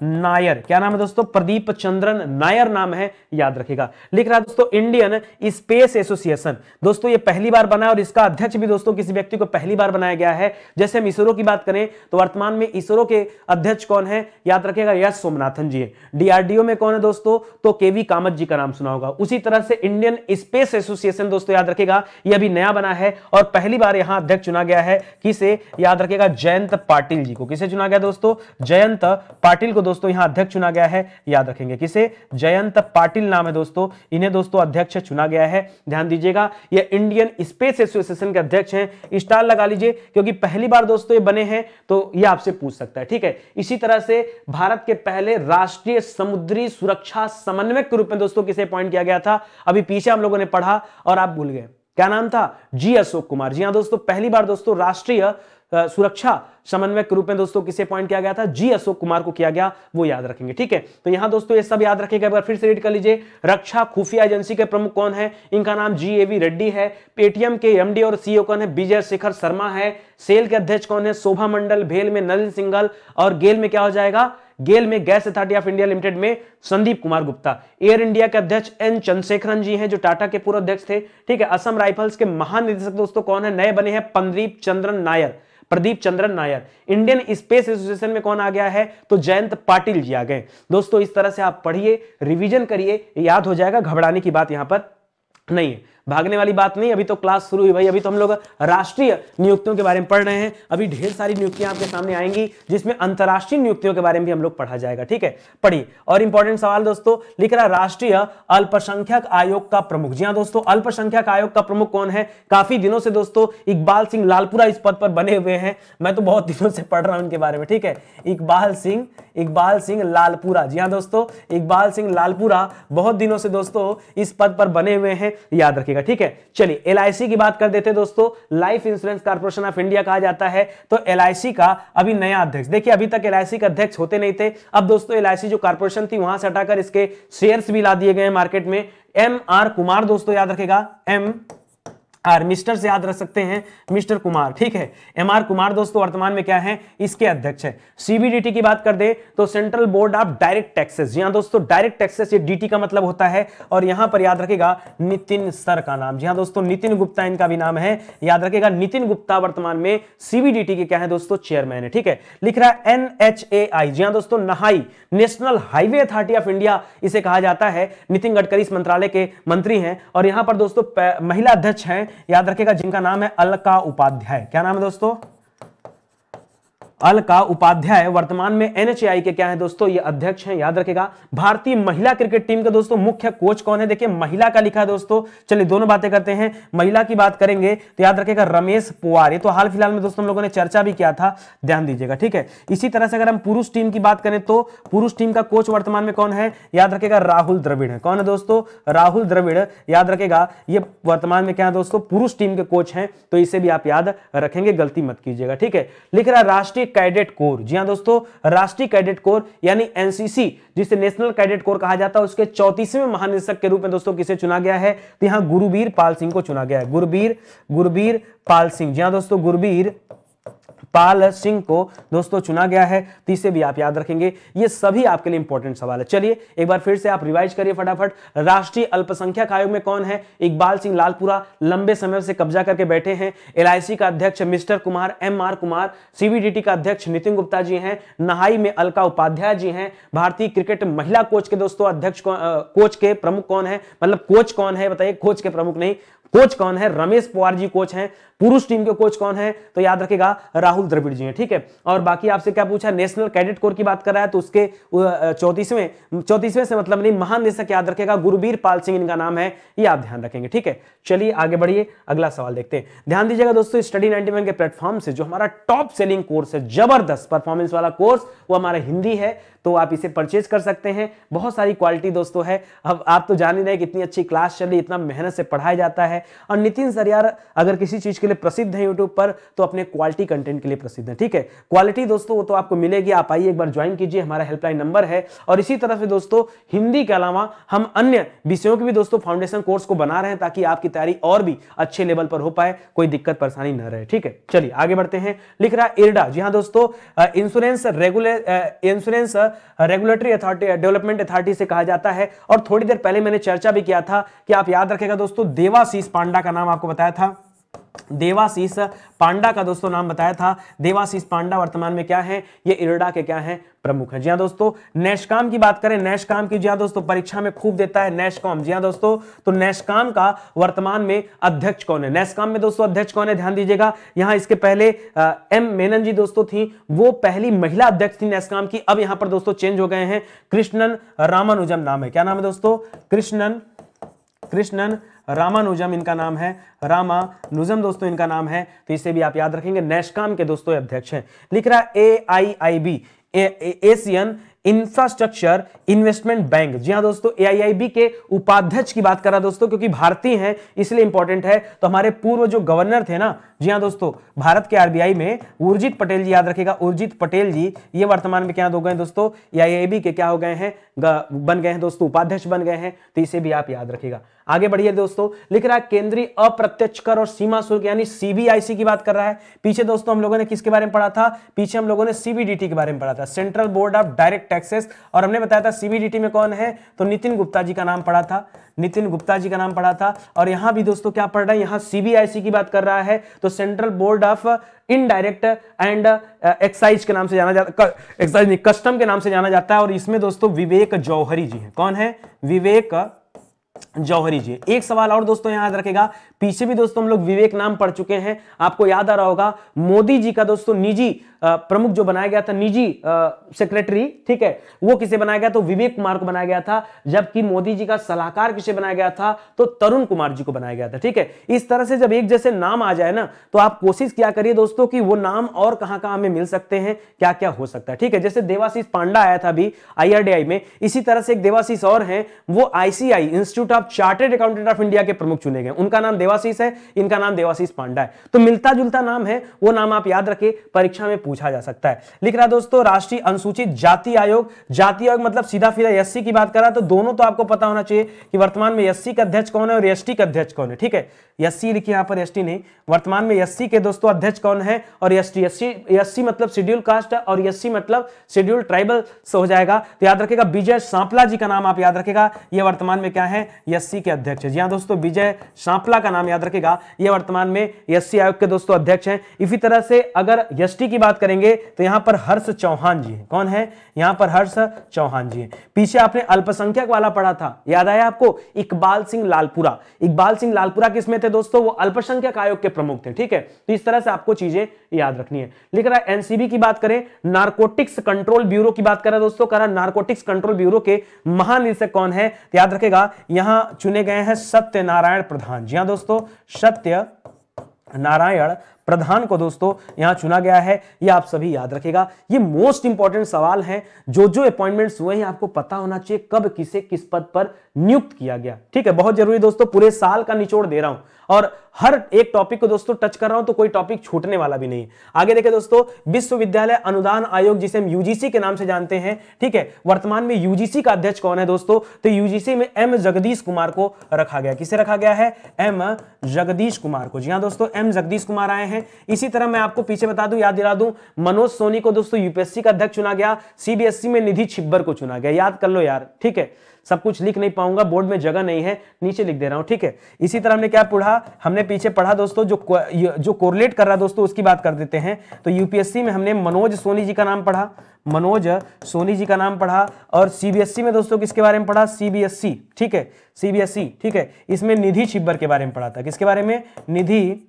नायर। क्या नाम है दोस्तों, प्रदीप चंद्रन नायर नाम है, याद रखिएगा। लिख रहा है दोस्तों इंडियन स्पेस एसोसिएशन, दोस्तों ये पहली बार बना और इसका अध्यक्ष भी दोस्तों किसी व्यक्ति को पहली बार बनाया गया है। जैसे हम इसरो की बात करें तो वर्तमान में इसरो के अध्यक्ष कौन है, याद रखिएगा, यस सोमनाथन जी है। डीआरडीओ में कौन है दोस्तों, तो केवी कामत जी का नाम सुना होगा। उसी तरह से इंडियन स्पेस एसोसिएशन दोस्तों याद रखिएगा, यह अभी नया बना है और पहली बार यहां अध्यक्ष चुना गया है। किसे, याद रखिएगा, जयंत पाटिल जी को। किसे चुना गया दोस्तों, जयंत पाटिल को दोस्तों यहां अध्यक्ष चुना गया है, याद रखेंगे, किसे, जयंत पाटिल नाम है दोस्तों, इन्हें दोस्तों अध्यक्ष चुना गया है, ध्यान दीजिएगा। ये इंडियन स्पेस एसोसिएशन के अध्यक्ष हैं, स्टार लगा लीजिए क्योंकि पहली बार दोस्तों ये बने हैं तो ये आपसे पूछ सकता है, ठीक है। इसी तरह से भारत के पहले राष्ट्रीय समुद्री सुरक्षा समन्वयक के रूप में दोस्तों किसे अपॉइंट किया गया था, अभी पीछे हम लोगों ने पढ़ा और आप भूल गए, क्या नाम था, जी अशोक कुमार। जी हां दोस्तों, पहली बार दोस्तों राष्ट्रीय सुरक्षा समन्वयक के रूप में दोस्तों किसे अपॉइंट किया गया था, जी अशोक कुमार को किया गया, वो याद रखेंगे, ठीक है। तो यहां दोस्तों ये सब याद रखेगा, एक बार फिर से रीड कर लीजिए। रक्षा खुफिया एजेंसी के प्रमुख कौन है, इनका नाम जीएवी रेड्डी है। पेटीएम के एमडी और सीईओ कौन है, विजय शेखर शर्मा है। सेल के अध्यक्ष कौन है, शोभा मंडल। भेल में नलिन सिंघल और गेल में क्या हो जाएगा, गेल में gas authority of India limited में संदीप कुमार गुप्ता। एयर इंडिया के अध्यक्ष एन चंद्रशेखरन जी हैं जो टाटा के पूर्व अध्यक्ष थे, ठीक है। असम राइफल्स के महानिदेशक दोस्तों कौन है, नए बने हैं, Pradeep Chandran Nair. Indian space association में कौन आ गया है, तो जयंत पाटिल जी आ गए। दोस्तों इस तरह से आप पढ़िए, रिवीजन करिए, याद हो जाएगा, घबराने की बात यहां पर नहीं है, भागने वाली बात नहीं। अभी तो क्लास शुरू हुई भाई, अभी तो हम लोग राष्ट्रीय नियुक्तियों के बारे में पढ़ रहे हैं। अभी ढेर सारी नियुक्तियां आपके सामने आएंगी जिसमें अंतरराष्ट्रीय नियुक्तियों के बारे में भी हम लोग पढ़ा जाएगा, ठीक है। पढ़िए। और इंपॉर्टेंट सवाल दोस्तों लिख रहा, राष्ट्रीय अल्पसंख्यक आयोग का प्रमुख। जी हां दोस्तों, अल्पसंख्यक आयोग का प्रमुख कौन है, काफी दिनों से दोस्तों इकबाल सिंह लालपुरा इस पद पर बने हुए हैं, मैं तो बहुत दिनों से पढ़ रहा हूं उनके बारे में, ठीक है। इकबाल सिंह लालपुरा, जी हां दोस्तों, इकबाल सिंह लालपुरा बहुत दिनों से दोस्तों इस पद पर बने हुए हैं, याद रखिएगा, ठीक है। चलिए एलआईसी की बात कर देते हैं दोस्तों, life insurance corporation of India कहा जाता है। तो एलआईसी का अभी नया अध्यक्ष, देखिए अभी तक एलआईसी का अध्यक्ष होते नहीं थे, अब दोस्तों एलआईसी जो कॉर्पोरेशन थी वहां से हटाकर इसके शेयर्स भी ला दिए गए मार्केट में। एम आर कुमार दोस्तों याद रखेगा, एम आर, मिस्टर से याद रख सकते हैं, मिस्टर कुमार, ठीक है। एम आर कुमार दोस्तों वर्तमान में क्या है, इसके अध्यक्ष है। सीबीडीटी की बात कर दे तो Central Board of Direct Taxes, जी हां दोस्तों, डायरेक्ट टैक्सेस ये डीटी का मतलब होता है। और यहां पर याद रखेगा नितिन सर का नाम, जी हां दोस्तों, नितिन गुप्ता इनका भी नाम है, याद रखेगा। नितिन गुप्ता वर्तमान में सीबीडीटी के क्या है दोस्तों, चेयरमैन है, ठीक है। लिख रहा है एनएचएआई, जी हां दोस्तों, नहाई, national highway authority of India इसे कहा जाता है। नितिन गडकरी इस मंत्रालय के मंत्री हैं। और यहां पर दोस्तों महिला अध्यक्ष हैं, याद रखेगा, जिनका नाम है अलका उपाध्याय। क्या नाम है दोस्तों, अलका उपाध्याय वर्तमान में एनएचएआई के क्या है दोस्तों, ये अध्यक्ष हैं, याद रखेगा। भारतीय महिला क्रिकेट टीम के दोस्तों मुख्य कोच कौन है, देखिए महिला का लिखा है दोस्तों। चलिए दोनों बातें करते हैं, महिला की बात करेंगे तो याद रखेगा रमेश पुवार, ये तो हाल फिलहाल में दोस्तों हम लोगों ने चर्चा भी किया था, ध्यान दीजिएगा, ठीक है। इसी तरह से अगर हम पुरुष टीम की बात करें तो पुरुष टीम का कोच वर्तमान में कौन है, याद रखेगा राहुल द्रविड़ है। कौन है दोस्तों, राहुल द्रविड़, याद रखेगा, ये वर्तमान में क्या है दोस्तों, पुरुष टीम के कोच हैं, तो इसे भी आप याद रखेंगे, गलती मत कीजिएगा, ठीक है। लिख रहा राष्ट्रीय कैडेट कोर, जी हां दोस्तों, राष्ट्रीय कैडेट कोर यानी एनसीसी, जिसे नेशनल कैडेट कोर कहा जाता है, उसके 34वें महानिदेशक के रूप में दोस्तों किसे चुना गया है? तो यहां गुरबीर पाल सिंह को चुना गया है। गुरबीर पाल सिंह, जी हां दोस्तों, गुरबीर पाल सिंह को दोस्तों चुना गया है। तो इसे भी आप याद रखेंगे, ये सभी आपके लिए इंपॉर्टेंट सवाल है। चलिए एक बार फिर से आप रिवाइज करिए फटाफट। राष्ट्रीय अल्पसंख्यक आयोग में कौन है? इकबाल सिंह लालपुरा, लंबे समय से कब्जा करके बैठे हैं। एलआईसी का अध्यक्ष mister Kumar, MR Kumar. CBDT का अध्यक्ष नितिन गुप्ता जी हैं। नहाई में अलका उपाध्याय जी हैं। भारतीय क्रिकेट महिला कोच के दोस्तों अध्यक्ष कोच के प्रमुख कौन है? मतलब कोच कौन है बताइए, कोच के प्रमुख नहीं, कोच कौन है? रमेश पवार जी कोच हैं। पुरुष टीम के कोच कौन है? तो याद रखेगा राहुल द्रविड़ जी हैं, ठीक है। और बाकी आपसे क्या पूछा? नेशनल कैडेट कोर की बात कर रहा है, तो उसके 34वें से मतलब नहीं, महानिदेशक याद रखेगा गुरबीर पाल सिंह इनका नाम है, ये आप ध्यान रखेंगे, ठीक है। चलिए आगे बढ़िए, अगला सवाल देखते हैं। ध्यान दीजिएगा दोस्तों, स्टडी 91 के प्लेटफॉर्म से जो हमारा टॉप सेलिंग कोर्स है, जबरदस्त परफॉर्मेंस वाला कोर्स, वो हमारा हिंदी है, तो आप इसे परचेज कर सकते हैं। बहुत सारी क्वालिटी दोस्तों है। अब आप तो जान ही रहे कितनी अच्छी क्लास चल रही, इतना मेहनत से पढ़ाया जाता है। और नितिन सर यार अगर किसी चीज के लिए प्रसिद्ध है यूट्यूब पर, तो अपने क्वालिटी कंटेंट के लिए प्रसिद्ध है, ठीक है। क्वालिटी दोस्तों वो तो आपको मिलेगी, आप आइए एक बार ज्वाइन कीजिए, हमारा हेल्पलाइन नंबर है। और इसी तरह से दोस्तों हिंदी के अलावा हम अन्य विषयों के भी दोस्तों फाउंडेशन कोर्स को बना रहे हैं, ताकि आपकी तैयारी और भी अच्छे लेवल पर हो पाए, कोई दिक्कत परेशानी न रहे, ठीक है। चलिए आगे बढ़ते हैं। लिख रहा है इरडा, जी हाँ दोस्तों, insurance regulatory authority, development authority से कहा जाता है। और थोड़ी देर पहले मैंने चर्चा भी किया था कि आप याद रखेगा दोस्तों, देवाशीष पांडा का नाम आपको बताया था, देवाशीष पांडा का दोस्तों नाम बताया था। देवाशीष पांडा वर्तमान में क्या है? ये इरडा के क्या है? प्रमुख है। जी हां दोस्तों, नेस्कॉम की बात करें, नेस्कॉम की जी हां दोस्तों परीक्षा में खूब देता है नेस्कॉम, जी हां दोस्तों, तो नेस्कॉम का वर्तमान में अध्यक्ष कौन है? नेस्कॉम में दोस्तों अध्यक्ष कौन है? ध्यान दीजिएगा, यहां इसके पहले एम मेनन जी दोस्तों थी, वो पहली महिला अध्यक्ष थी नेस्कॉम की। अब यहां पर दोस्तों चेंज हो गए हैं, कृष्णन रामानुजम नाम है। क्या नाम है दोस्तों? कृष्णन रामानुजम इनका नाम है, रामानुजम दोस्तों इनका नाम है। तो इसे भी आप याद रखेंगे, नेस्कॉम के दोस्तों अध्यक्ष हैं। लिख रहा है AIIB, Asian Infrastructure Investment Bank, जी हां दोस्तों, AIIB के उपाध्यक्ष की बात कर रहा दोस्तों, क्योंकि भारतीय हैं इसलिए इंपॉर्टेंट है। तो हमारे पूर्व जो गवर्नर थे ना, जी हां दोस्तों, भारत के RBI में उर्जित पटेल जी, याद रखेगा उर्जित पटेल जी, ये वर्तमान में क्या हो गए दोस्तों? AIIB के क्या हो गए हैं? बन गए हैं दोस्तों, उपाध्यक्ष बन गए हैं। तो इसे भी आप याद रखेगा। आगे बढ़िए दोस्तों, लिख रहा है केंद्रीय अप्रत्यक्ष कर और सीमा शुल्क यानी CBIC की बात कर रहा है। पीछे दोस्तों हम लोगों ने किसके बारे में पढ़ा था? पीछे हम लोगों ने CBDT के बारे में पढ़ा था, central Board of Direct taxes. और हमने बताया था CBDT में कौन है? तो नितिन गुप्ता जी का नाम पढ़ा था, नितिन गुप्ता जी का नाम पढ़ा था। और यहां भी दोस्तों क्या पढ़ रहा है? यहां CBIC की बात कर रहा है, तो Central Board of indirect and excise के नाम से जाना जाता, एक्साइज नहीं, कस्टम के नाम से जाना जाता है। और इसमें दोस्तों विवेक जौहरी जी हैं। कौन है? विवेक जौहरी जी। एक सवाल और दोस्तों याद रखेगा, पीछे भी दोस्तों हम लोग विवेक नाम पढ़ चुके हैं, आपको याद आ रहा होगा, मोदी जी का दोस्तों निजी प्रमुख जो बनाया गया था, निजी सेक्रेटरी, ठीक है, वो किसे बनाया गया? तो विवेक कुमार को बनाया गया था। जबकि मोदी जी का सलाहकार किसे बनाया गया था? तो तरुण कुमार जी को बनाया गया था, ठीक है। इस तरह से जब एक जैसे नाम आ जाए ना, तो आप कोशिश किया करिए दोस्तों कि वो नाम और कहां कहां हमें मिल सकते हैं, क्या क्या हो सकता है, ठीक है। जैसे देवाशीष पांडा आया था अभी IRDI में, इसी तरह से एक देवाशीष और हैं, वो ICI institute of chartered accountant of India के प्रमुख चुने गए, उनका नाम देवाशीष है, इनका नाम देवाशीष पांडा है। तो मिलता जुलता नाम है, वो नाम आप याद रखें, परीक्षा में पूछा जा सकता है। लिख रहा दोस्तों राष्ट्रीय अनुसूचित जाति आयोग, जाति आयोग मतलब सीधा सीधा SC की बात कर रहा है, तो दोनों तो आपको पता होना चाहिए कि वर्तमान में SC का अध्यक्ष कौन है और ST का अध्यक्ष कौन है, ठीक है। SC लिखिए यहां पर, ST नहीं, वर्तमान में SC के दोस्तों अध्यक्ष कौन है और SC मतलब शेड्यूल कास्ट और SC मतलब शेड्यूल ट्राइबल से हो जाएगा। तो याद रखेगा विजय सांपला जी का नाम आप याद रखेगा, ये वर्तमान में क्या है? SC के अध्यक्ष है। जी हां दोस्तों, विजय सांपला का नाम याद रखेगा, ये वर्तमान में SC आयोग के दोस्तों अध्यक्ष हैं। इसी तरह से अगर ST की बात करेंगे तो यहां पर हर्ष चौहान जी हैं। कौन है? यहां पर हर्ष चौहान जी हैं। पीछे आपने अल्पसंख्यक वाला पढ़ा था, याद आया आपको? इकबाल सिंह लालपुरा, इकबाल सिंह लालपुरा किसमें थे दोस्तों? वो अल्पसंख्यक आयोग के प्रमुख थे, ठीक है। तो इस तरह से आपको चीजें याद रखनी है। लिख रहा है NCB की बात करें, नारकोटिक्स कंट्रोल ब्यूरो की बात करें दोस्तों, करा नारकोटिक्स कंट्रोल ब्यूरो के महानिदेशक कौन है? तो याद रखेगा यहां चुने गए हैं सत्यनारायण प्रधान। जी हां दोस्तों, सत्यनारायण प्रधान को दोस्तों यहां चुना गया है, ये आप सभी याद रखेगा। ये मोस्ट इंपॉर्टेंट सवाल है, जो अपॉइंटमेंट्स हुए हैं आपको पता होना चाहिए कब किसे किस पद पर नियुक्त किया गया, ठीक है, बहुत जरूरी दोस्तों। पूरे साल का निचोड़ दे रहा हूं और हर एक टॉपिक को दोस्तों टच कर रहा हूं, तो कोई टॉपिक छूटने वाला भी नहीं। आगे देखें दोस्तों, विश्वविद्यालय अनुदान आयोग जिसे हम यूजीसी के नाम से जानते हैं, ठीक है, वर्तमान में यूजीसी का अध्यक्ष कौन है दोस्तों? तो यूजीसी में एम जगदीश कुमार को रखा गया। किसे रखा गया है? एम जगदीश कुमार को। जी हां दोस्तों, एम जगदीश कुमार आए हैं। इसी तरह मैं आपको पीछे बता दूं, याद दिला दूं, मनोज सोनी को दोस्तों यूपीएससी का अध्यक्ष चुना गया। सीबीएसई में निधि छिब्बर को चुना गया। याद कर लो यार, ठीक है, सब कुछ लिख नहीं पाऊंगा, बोर्ड में जगह नहीं है, नीचे लिख दे रहा हूं, ठीक है। इसी तरह हमने क्या पढ़ा? हमने पीछे पढ़ा दोस्तों, जो कोरिलेट कर रहा दोस्तों उसकी बात कर देते हैं। तो यूपीएससी में हमने मनोज सोनी जी का नाम पढ़ा, मनोज सोनी जी का नाम पढ़ा। और सीबीएसई में दोस्तों किसके बारे में पढ़ा? सीबीएसई, ठीक है, सीबीएसई, ठीक है, इसमें निधि छिब्बर के बारे में पढ़ा था। किसके बारे में? निधि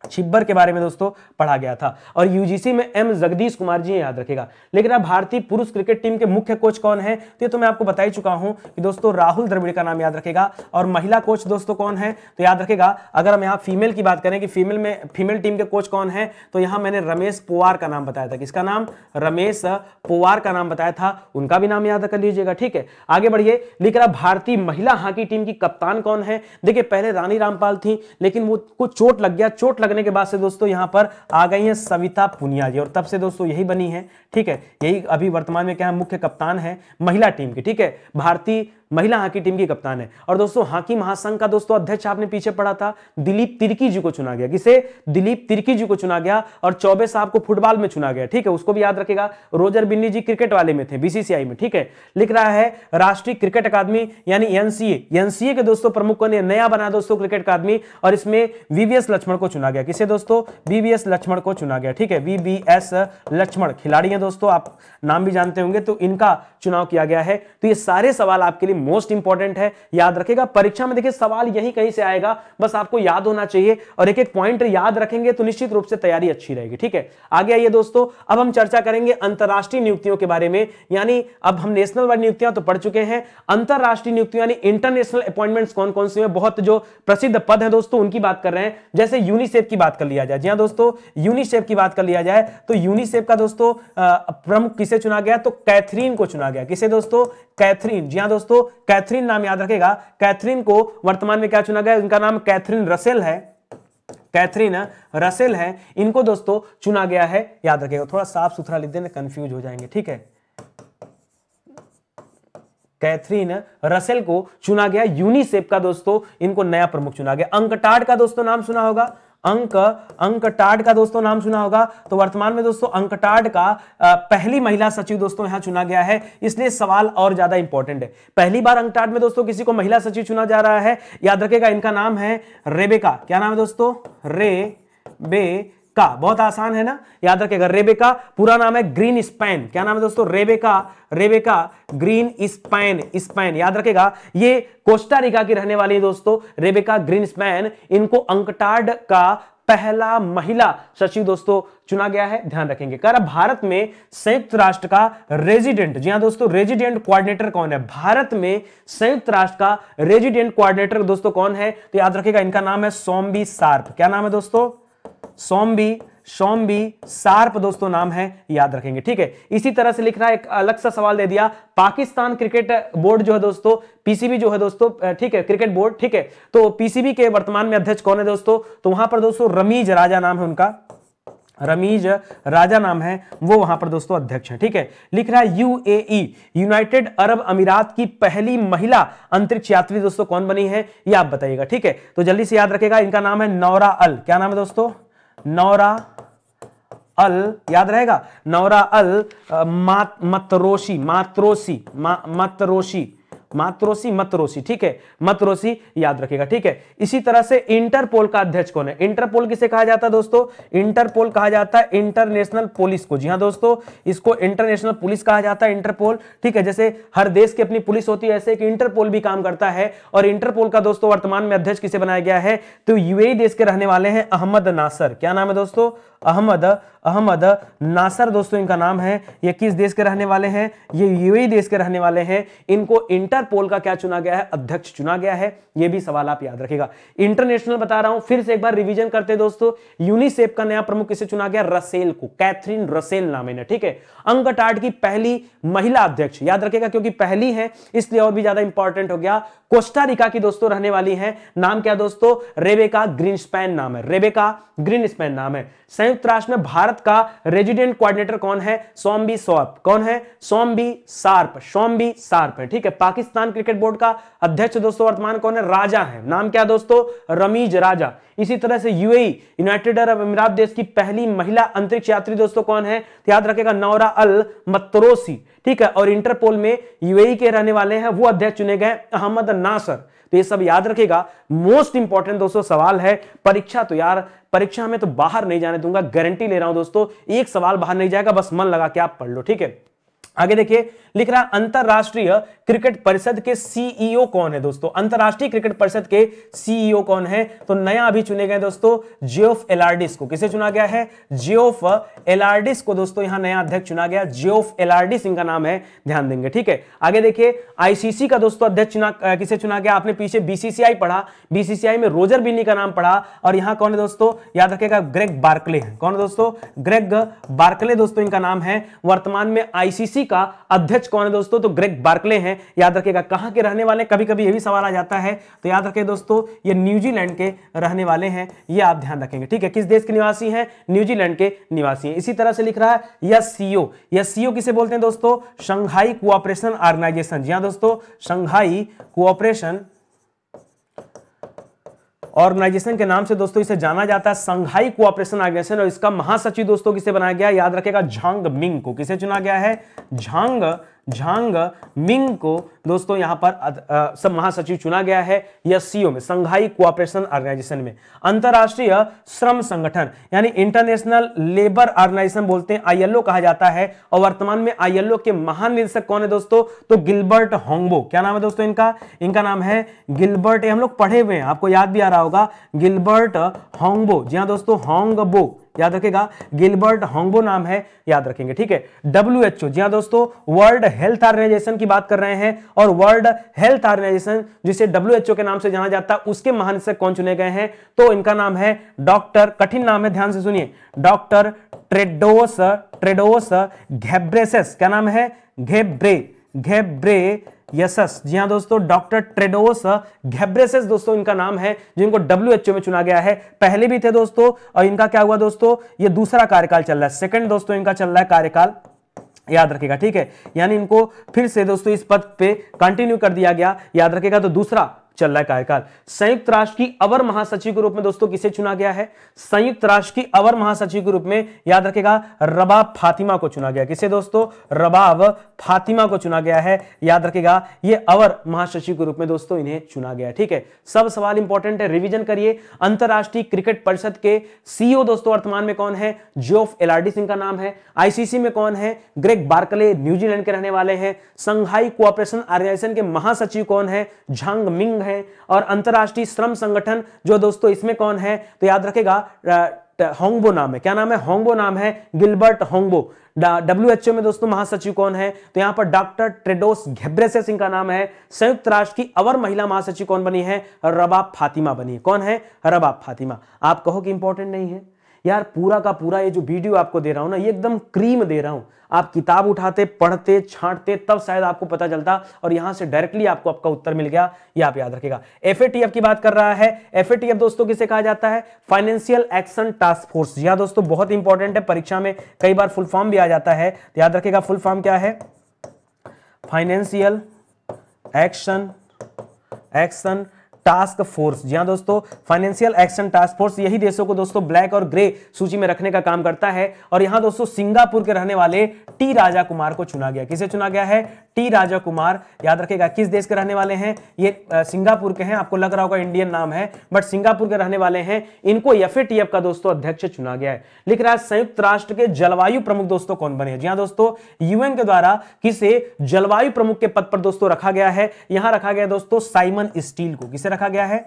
छिब्बर के बारे में दोस्तों पढ़ा गया था। और यूजीसी में एम जगदीश कुमार जी याद रखेगा। लेकिन अब भारतीय पुरुष क्रिकेट टीम के मुख्य कोच कौन है? तो ये तो मैं आपको बता ही चुका हूं कि दोस्तों राहुल द्रविड़ का नाम याद रखेगा। और महिला कोच दोस्तों कौन है? तो याद रखेगा, अगर हम यहाँ फीमेल की बात करें कि फीमेल टीम के कोच कौन है, तो यहां मैंने रमेश पोवार का नाम बताया था। किसका नाम? रमेश पोवार का नाम बताया था, उनका भी नाम याद कर लीजिएगा, ठीक है। आगे बढ़िए, लिख रहा भारतीय महिला हॉकी टीम की कप्तान कौन है? देखिए पहले रानी रामपाल थी, लेकिन वो कुछ चोट लग गया, चोट लगने के बाद से दोस्तों यहां पर आ गई है सविता पुनिया जी, और तब से दोस्तों यही बनी है, ठीक है, यही अभी वर्तमान में क्या है? मुख्य कप्तान है महिला टीम की, ठीक है, भारतीय महिला हॉकी टीम की कप्तान है। और दोस्तों हॉकी महासंघ का दोस्तों अध्यक्ष आपने पीछे पढ़ा था, दिलीप तिर्की जी को चुना गया। किसे? दिलीप तिर्की जी को चुना गया। और चौबे साहब को फुटबॉल में चुना गया, ठीक है, उसको भी याद रखेगा। रोजर बिन्नी जी क्रिकेट वाले में थे, बीसीसीआई में, ठीक है। लिख रहा है राष्ट्रीय क्रिकेट अकादमी यानी एनसीए के दोस्तों प्रमुख को नया बना दोस्तों क्रिकेट अकादमी, और इसमें वीवीएस लक्ष्मण को चुना गया। किसे दोस्तों? वीवीएस लक्ष्मण को चुना गया, ठीक है, वीवीएस लक्ष्मण खिलाड़ी हैं दोस्तों, आप नाम भी जानते होंगे, तो इनका चुनाव किया गया है। तो ये सारे सवाल आपके लिए मोस्ट इंपॉर्टेंट है, याद रखेगा। परीक्षा में देखिए सवाल यही कहीं से आएगा, बस आपको याद होना चाहिए, और एक एक पॉइंट याद रखेंगे तो निश्चित रूप से तैयारी अच्छी रहेगी, ठीक है। आगे आइए दोस्तों, अब हम चर्चा करेंगे अंतरराष्ट्रीय नियुक्तियों के बारे में। यानी अब हम नेशनल वाली नियुक्तियां तो पढ़ चुके हैं, अंतरराष्ट्रीय नियुक्तियां यानी इंटरनेशनल अपॉइंटमेंट्स कौन कौन सी हैं, बहुत जो प्रसिद्ध पद है दोस्तों उनकी बात कर रहे हैं। जैसे यूनिसेफ की बात कर लिया जाए, जी हां दोस्तों, यूनिसेफ की बात कर लिया जाए तो यूनिसेफ का दोस्तों प्रमुख किसे चुना गया? तो कैथरीन को चुना गया। किसे दोस्तों? कैथरीन, जी हां दोस्तों, कैथरीन नाम याद रखेगा। कैथरीन को वर्तमान में क्या चुना गया? इनका नाम कैथरीन रसेल है, कैथरीन रसेल है, इनको दोस्तों चुना गया है, याद रखेगा। थोड़ा साफ सुथरा लिख देना, कंफ्यूज हो जाएंगे, ठीक है। कैथरीन रसेल को चुना गया यूनिसेफ का दोस्तों, इनको नया प्रमुख चुना गया। अंकटाड का दोस्तों नाम सुना होगा, अंकटाड का दोस्तों नाम सुना होगा। तो वर्तमान में दोस्तों अंकटाड का पहली महिला सचिव दोस्तों यहां चुना गया है, इसलिए सवाल और ज्यादा इंपॉर्टेंट है। पहली बार अंकटाड में दोस्तों किसी को महिला सचिव चुना जा रहा है, याद रखेगा, इनका नाम है रेबेका। क्या नाम है दोस्तों? रेबेका, बहुत आसान है ना, याद रखेगा। रेबेका पूरा नाम है ग्रीन स्पैन। क्या नाम है दोस्तों? रेबेका ग्रीन स्पैन, याद रखेगा। ये कोस्टा रिका की रहने वाली है दोस्तों, रेबेका ग्रीन स्पैन। इनको अंकटाड का पहला महिला सचिव दोस्तों चुना गया है, ध्यान रखेंगे। कह रहा भारत में संयुक्त राष्ट्र का रेजिडेंट, जी हां दोस्तों, रेजिडेंट कोऑर्डिनेटर कौन है? भारत में संयुक्त राष्ट्र का रेजिडेंट कोऑर्डिनेटर दोस्तों कौन है? तो याद रखेगा, इनका नाम है सोम्बी शार्प। क्या नाम है दोस्तों? सोम्बी शार्प दोस्तों नाम है, याद रखेंगे, ठीक है। इसी तरह से लिख रहा है, एक अलग सा सवाल दे दिया, पाकिस्तान क्रिकेट बोर्ड जो है दोस्तों, पीसीबी जो है दोस्तों, ठीक है, क्रिकेट बोर्ड, ठीक है, तो पीसीबी के वर्तमान में अध्यक्ष कौन है दोस्तों? तो वहां पर दोस्तों रमीज राजा नाम है उनका, रमीज राजा नाम है, वो वहां पर दोस्तों अध्यक्ष है, ठीक है। लिख रहा है यूएई, यूनाइटेड अरब अमीरात की पहली महिला अंतरिक्ष यात्री दोस्तों कौन बनी है, ये आप बताइएगा, ठीक है। तो जल्दी से याद रखेगा, इनका नाम है नौरा अल। क्या नाम है दोस्तों? नौरा अल, याद रहेगा, नौरा अल मतरोसी, ठीक है, मतरोसी याद रखेगा, ठीक है। इसी तरह से इंटरपोल का अध्यक्ष कौन है? इंटरपोल किसे कहा जाता है दोस्तों? इंटरपोल कहा जाता है इंटरनेशनल पुलिस को, जी हां दोस्तों, इसको इंटरनेशनल पुलिस कहा जाता है, इंटरपोल, ठीक है। जैसे हर देश की अपनी पुलिस होती है, ऐसे कि इंटरपोल भी काम करता है। और इंटरपोल का दोस्तों वर्तमान में अध्यक्ष किसे बनाया गया है? तो यूएई देश के रहने वाले हैं अहमद नासर। क्या नाम है दोस्तों? अहमद नासर दोस्तों इनका नाम है। ये किस देश के रहने वाले हैं? ये यूएई देश के रहने वाले हैं। इनको इंटर इंटरपोल का क्या चुना गया है, अध्यक्ष चुना गया है। यह भी सवाल आप याद रखिएगा। इंटरनेशनल बता रहा हूं, फिर से एक बार रिवीजन करते दोस्तों। यूनिसेफ का नया प्रमुख किसे चुना गया, रसेल को, कैथरीन रसेल नाम है, ठीक है। अंगटाड की पहली महिला अध्यक्ष, याद रखिएगा क्योंकि पहली है इसलिए और भी ज्यादा इंपॉर्टेंट हो गया। कोस्टा रिका की दोस्तों रहने वाली है, नाम क्या दोस्तों, रेबेका ग्रीनस्पैन नाम है, रेबेका ग्रीनस्पैन नाम है। संयुक्त राष्ट्र में भारत का रेजिडेंट कोऑर्डिनेटर कौन है, सोम्बी शार्प, कौन है, सोम्बी शार्प, सोम्बी शार्प है, ठीक है। पाकिस्तान क्रिकेट बोर्ड का अध्यक्ष दोस्तों वर्तमान कौन है, राजा है, नाम क्या दोस्तों, रमीज राजा। इसी तरह से यूएई, यूनाइटेड अरब अमीरात देश की पहली महिला अंतरिक्ष यात्री दोस्तों कौन है, तो याद रखेगा नौरा अल मतरोसी, ठीक है। और इंटरपोल में यूएई के रहने वाले हैं वो अध्यक्ष चुने गए अहमद नासर। तो ये सब याद रखेगा। मोस्ट इंपॉर्टेंट दोस्तों सवाल है, परीक्षा तो यार परीक्षा में तो बाहर नहीं जाने दूंगा, गारंटी ले रहा हूं दोस्तों, एक सवाल बाहर नहीं जाएगा, बस मन लगा के आप पढ़ लो, ठीक है। आगे देखिए, लिख रहा अंतरराष्ट्रीय क्रिकेट परिषद के सीईओ कौन है दोस्तों, अंतरराष्ट्रीय क्रिकेट परिषद के सीईओ कौन है, तो नया अभी चुने गए दोस्तों जियोफ एलार्डिस को। किसे चुना गया है, जियोफ एलार्डिस को दोस्तों यहां नया अध्यक्ष चुना गया, जियोफ एलार्डिस इनका नाम है, ध्यान देंगे, ठीक है। आगे देखिए, आईसीसी का दोस्तों अध्यक्ष किसे चुना गया, आपने पीछे बीसीसीआई पढ़ा, बीसीसीआई में रोजर बिन्नी का नाम पढ़ा, और यहां कौन है दोस्तों, याद रखेगा ग्रेग बार्कले है, कौन दोस्तों, ग्रेग बार्कले दोस्तों इनका नाम है। वर्तमान में आईसीसी का अध्यक्ष कौन है दोस्तों, तो ग्रेग बार्कले हैं, याद रखिएगा। कहां के रहने वाले, कभी कभी ये भी सवाल आ जाता है, तो याद रखिए दोस्तों ये न्यूजीलैंड के रहने वाले हैं, ये आप ध्यान रखेंगे, ठीक है। किस देश के निवासी हैं, न्यूजीलैंड के निवासी हैं। इसी तरह से लिख रहा है एससीओ, एससीओ किसे बोलते हैं दोस्तों, शंघाई कोऑपरेशन ऑर्गेनाइजेशन। जी हां दोस्तों, शंघाई कोऑपरेशन ऑर्गेनाइजेशन के नाम से दोस्तों इसे जाना जाता है, संघाई कोऑपरेशन ऑर्गेनाइजेशन। और इसका महासचिव दोस्तों किसे बनाया गया, याद रखेगा झांग मिंग को। किसे चुना गया है, झांग मिंग को दोस्तों यहां पर सब महासचिव चुना गया है एससीओ में, संघाई कोऑपरेशन ऑर्गेनाइजेशन में। अंतरराष्ट्रीय श्रम संगठन यानी इंटरनेशनल लेबर ऑर्गेनाइजेशन बोलते हैं, आईएलओ कहा जाता है। और वर्तमान में आईएलओ के महानिदेशक कौन है दोस्तों, तो गिलबर्ट होंगबो। क्या नाम है दोस्तों इनका नाम है गिलबर्ट, हम लोग पढ़े हुए हैं, आपको याद भी आ रहा होगा, गिलबर्ट होंगबो। जी हां दोस्तों, होंगबो, याद रखेगा, गिलबर्ट होंगबो नाम है, याद रखेंगे, ठीक है। डब्ल्यूएचओ, जी हां दोस्तों, वर्ल्ड हेल्थ ऑर्गेनाइजेशन की बात कर रहे हैं, और वर्ल्ड हेल्थ ऑर्गेनाइजेशन जिसे डब्ल्यूएचओ के नाम से जाना जाता है, उसके महानिदेशक कौन चुने गए हैं, तो इनका नाम है डॉक्टर, कठिन नाम है, ध्यान से सुनिए, डॉक्टर टेड्रोस घेब्रेयेसस। क्या नाम है, घेब्रेयेसस। जी हां दोस्तों, डॉक्टर टेड्रोस घेब्रेयेसस दोस्तों इनका नाम है, जिनको डब्ल्यूएचओ में चुना गया है। पहले भी थे दोस्तों, और इनका क्या हुआ दोस्तों, ये दूसरा कार्यकाल चल रहा है, सेकंड दोस्तों इनका चल रहा है कार्यकाल, याद रखिएगा, ठीक है। यानी इनको फिर से दोस्तों इस पद पे कंटिन्यू कर दिया गया, याद रखिएगा, तो दूसरा चल रहा है कार्यकाल। संयुक्त राष्ट्र की अवर महासचिव के रूप में दोस्तों किसे चुना गया है, संयुक्त राष्ट्र की अवर महासचिव के रूप में, याद रखेगा, रबाब फातिमा को चुना गया। किसे दोस्तों, रबाब फातिमा को चुना गया है, याद रखेगा, ये अवर महासचिव के रूप में दोस्तों इन्हें चुना गया है, ठीक है। सब सवाल इंपॉर्टेंट है, रिवीजन करिए। अंतरराष्ट्रीय क्रिकेट परिषद के सीईओ दोस्तों वर्तमान में कौन है, जियोफ एलार्डिस इनका नाम है। आईसीसी में कौन है, ग्रेग बार्कले, न्यूजीलैंड के रहने वाले हैं। संघाई कोऑपरेशन ऑर्गेनाइजेशन के महासचिव कौन है, झांग मिंग है। और अंतरराष्ट्रीय श्रम संगठन जो दोस्तों इसमें कौन है, तो याद रखेगा होंगबो नाम है। क्या नाम है, होंगबो नाम है, गिलबर्ट होंगबो। डब्ल्यूएचओ में दोस्तों महासचिव कौन है, तो यहां पर डॉक्टर टेड्रोस घेब्रेयेसस इनका नाम है। संयुक्त राष्ट्र की अवर महिला महासचिव कौन बनी है, रबाब फातिमा बनी है। कौन है, रबाब फातिमा। आप कहो कि इंपॉर्टेंट नहीं है यार, पूरा का पूरा ये जो वीडियो आपको दे रहा हूं ना, ये एकदम क्रीम दे रहा हूं। आप किताब उठाते, पढ़ते, छांटते, तब शायद आपको पता चलता, और यहां से डायरेक्टली आपको आपका उत्तर मिल गया, ये आप याद रखिएगा। एफएटीएफ की बात कर रहा है। एफएटीएफ दोस्तों किसे कहा जाता है, फाइनेंशियल एक्शन टास्क फोर्स। यह दोस्तों बहुत इंपॉर्टेंट है, परीक्षा में कई बार फुल फॉर्म भी आ जाता है, तो याद रखिएगा फुल फॉर्म क्या है, फाइनेंशियल एक्शन टास्क फोर्स। जी हां दोस्तों, फाइनेंशियल एक्शन टास्क फोर्स यही देशों को दोस्तों ब्लैक और ग्रे सूची में रखने का काम करता है। और यहां दोस्तों सिंगापुर के रहने वाले टी राजा कुमार को चुना गया। किसे चुना गया है, टी राजा कुमार। याद रखिएगा, किस देश के रहने वाले हैं, ये सिंगापुर के हैं। आपको लग रहा होगा इंडियन नाम है, बट सिंगापुर के रहने वाले हैं। इनको एफएटीएफ का दोस्तों अध्यक्ष चुना गया है। लिख रहा है संयुक्त राष्ट्र के जलवायु प्रमुख दोस्तों कौन बने। जी हां दोस्तों, यूएन के द्वारा किसे जलवायु प्रमुख के पद पर दोस्तों रखा गया है, यहां रखा गया दोस्तों साइमन स्टील को। किसे रखा गया है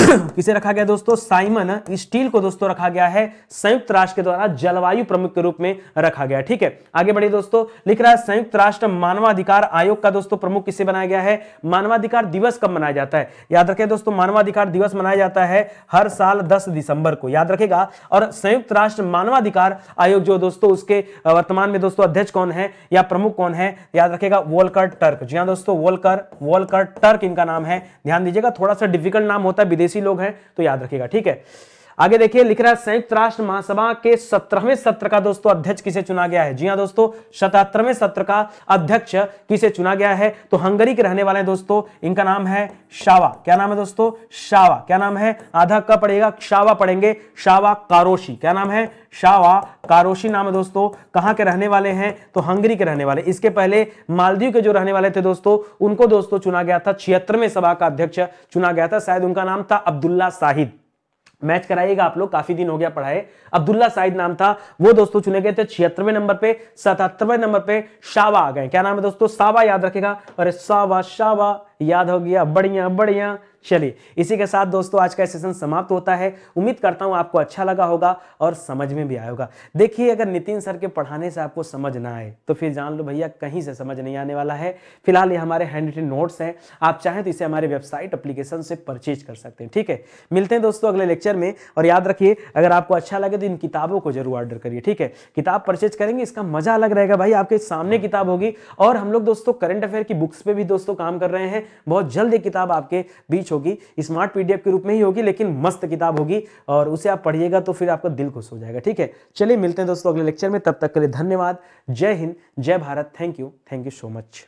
किसे रखा गया दोस्तों? साइमन स्टील को दोस्तों रखा गया है संयुक्त राष्ट्र के द्वारा जलवायु प्रमुख के रूप में रखा गया। ठीक है, आगे बढ़िए दोस्तों। लिख रहा है संयुक्त राष्ट्र मानवाधिकार आयोग का दोस्तों प्रमुख किसे बनाया गया है? मानवाधिकार दिवस कब मनाया जाता है? याद रखें दोस्तों, मानवाधिकार दिवस मनाया जाता है हर साल 10 दिसंबर को, याद रखेगा। और संयुक्त राष्ट्र मानवाधिकार आयोग जो दोस्तों, उसके वर्तमान में दोस्तों अध्यक्ष कौन है या प्रमुख कौन है? याद रखेगा, वोल्कर टर्क। जी हां दोस्तों, वोल्कर टर्क इनका नाम है। ध्यान दीजिएगा, थोड़ा सा डिफिकल्ट नाम होता है, विदेशी लोग हैं तो याद रखिएगा। ठीक है, आगे देखिए, लिख रहा है संयुक्त राष्ट्र महासभा के 17वें सत्र का दोस्तों अध्यक्ष किसे चुना गया है? जी हां दोस्तों, 77वें सत्र का अध्यक्ष किसे चुना गया है? तो हंगरी के रहने वाले दोस्तों, इनका नाम है शावा। क्या नाम है दोस्तों? शावा। क्या नाम है? आधा का पढ़ेगा, शावा पढ़ेंगे, शावा कारोशी। क्या नाम है? शावा कारोशी नाम है दोस्तों। कहां के रहने वाले हैं? तो हंगरी के रहने वाले। इसके पहले मालदीव के जो रहने वाले थे दोस्तों, उनको दोस्तों चुना गया था, 76वें सभा का अध्यक्ष चुना गया था, शायद उनका नाम था अब्दुल्ला शाहिद। मैच कराइएगा आप लोग, काफी दिन हो गया पढ़ाए। अब्दुल्ला शाहिद नाम था, वो दोस्तों चुने गए थे 76वें नंबर पे। 77वें नंबर पे शावा आ गए। क्या नाम है दोस्तों? शावा, याद रखेगा। अरे शावा शावा, याद हो गया, बढ़िया बढ़िया। चलिए, इसी के साथ दोस्तों आज का सेशन समाप्त होता है। उम्मीद करता हूं आपको अच्छा लगा होगा और समझ में भी आया होगा। देखिए, अगर नितिन सर के पढ़ाने से आपको समझ ना आए तो फिर जान लो भैया कहीं से समझ नहीं आने वाला है। फिलहाल ये हमारे हैंड रिटन नोट्स हैं, आप चाहें तो इसे हमारे वेबसाइट एप्लीकेशन से परचेज कर सकते हैं। ठीक है, मिलते हैं दोस्तों अगले लेक्चर में। और याद रखिए, अगर आपको अच्छा लगे तो इन किताबों को जरूर ऑर्डर करिए। ठीक है, किताब परचेज करेंगे, इसका मजा अलग रहेगा भाई, आपके सामने किताब होगी। और हम लोग दोस्तों करंट अफेयर की बुक्स पे भी दोस्तों काम कर रहे हैं। बहुत जल्द ये किताब आपके बीच होगी, स्मार्ट पीडीएफ के रूप में ही होगी, लेकिन मस्त किताब होगी और उसे आप पढ़िएगा तो फिर आपका दिल खुश हो जाएगा। ठीक है, चलिए मिलते हैं दोस्तों अगले लेक्चर में, तब तक के लिए धन्यवाद। जय हिंद, जय Bharat. Thank you so much.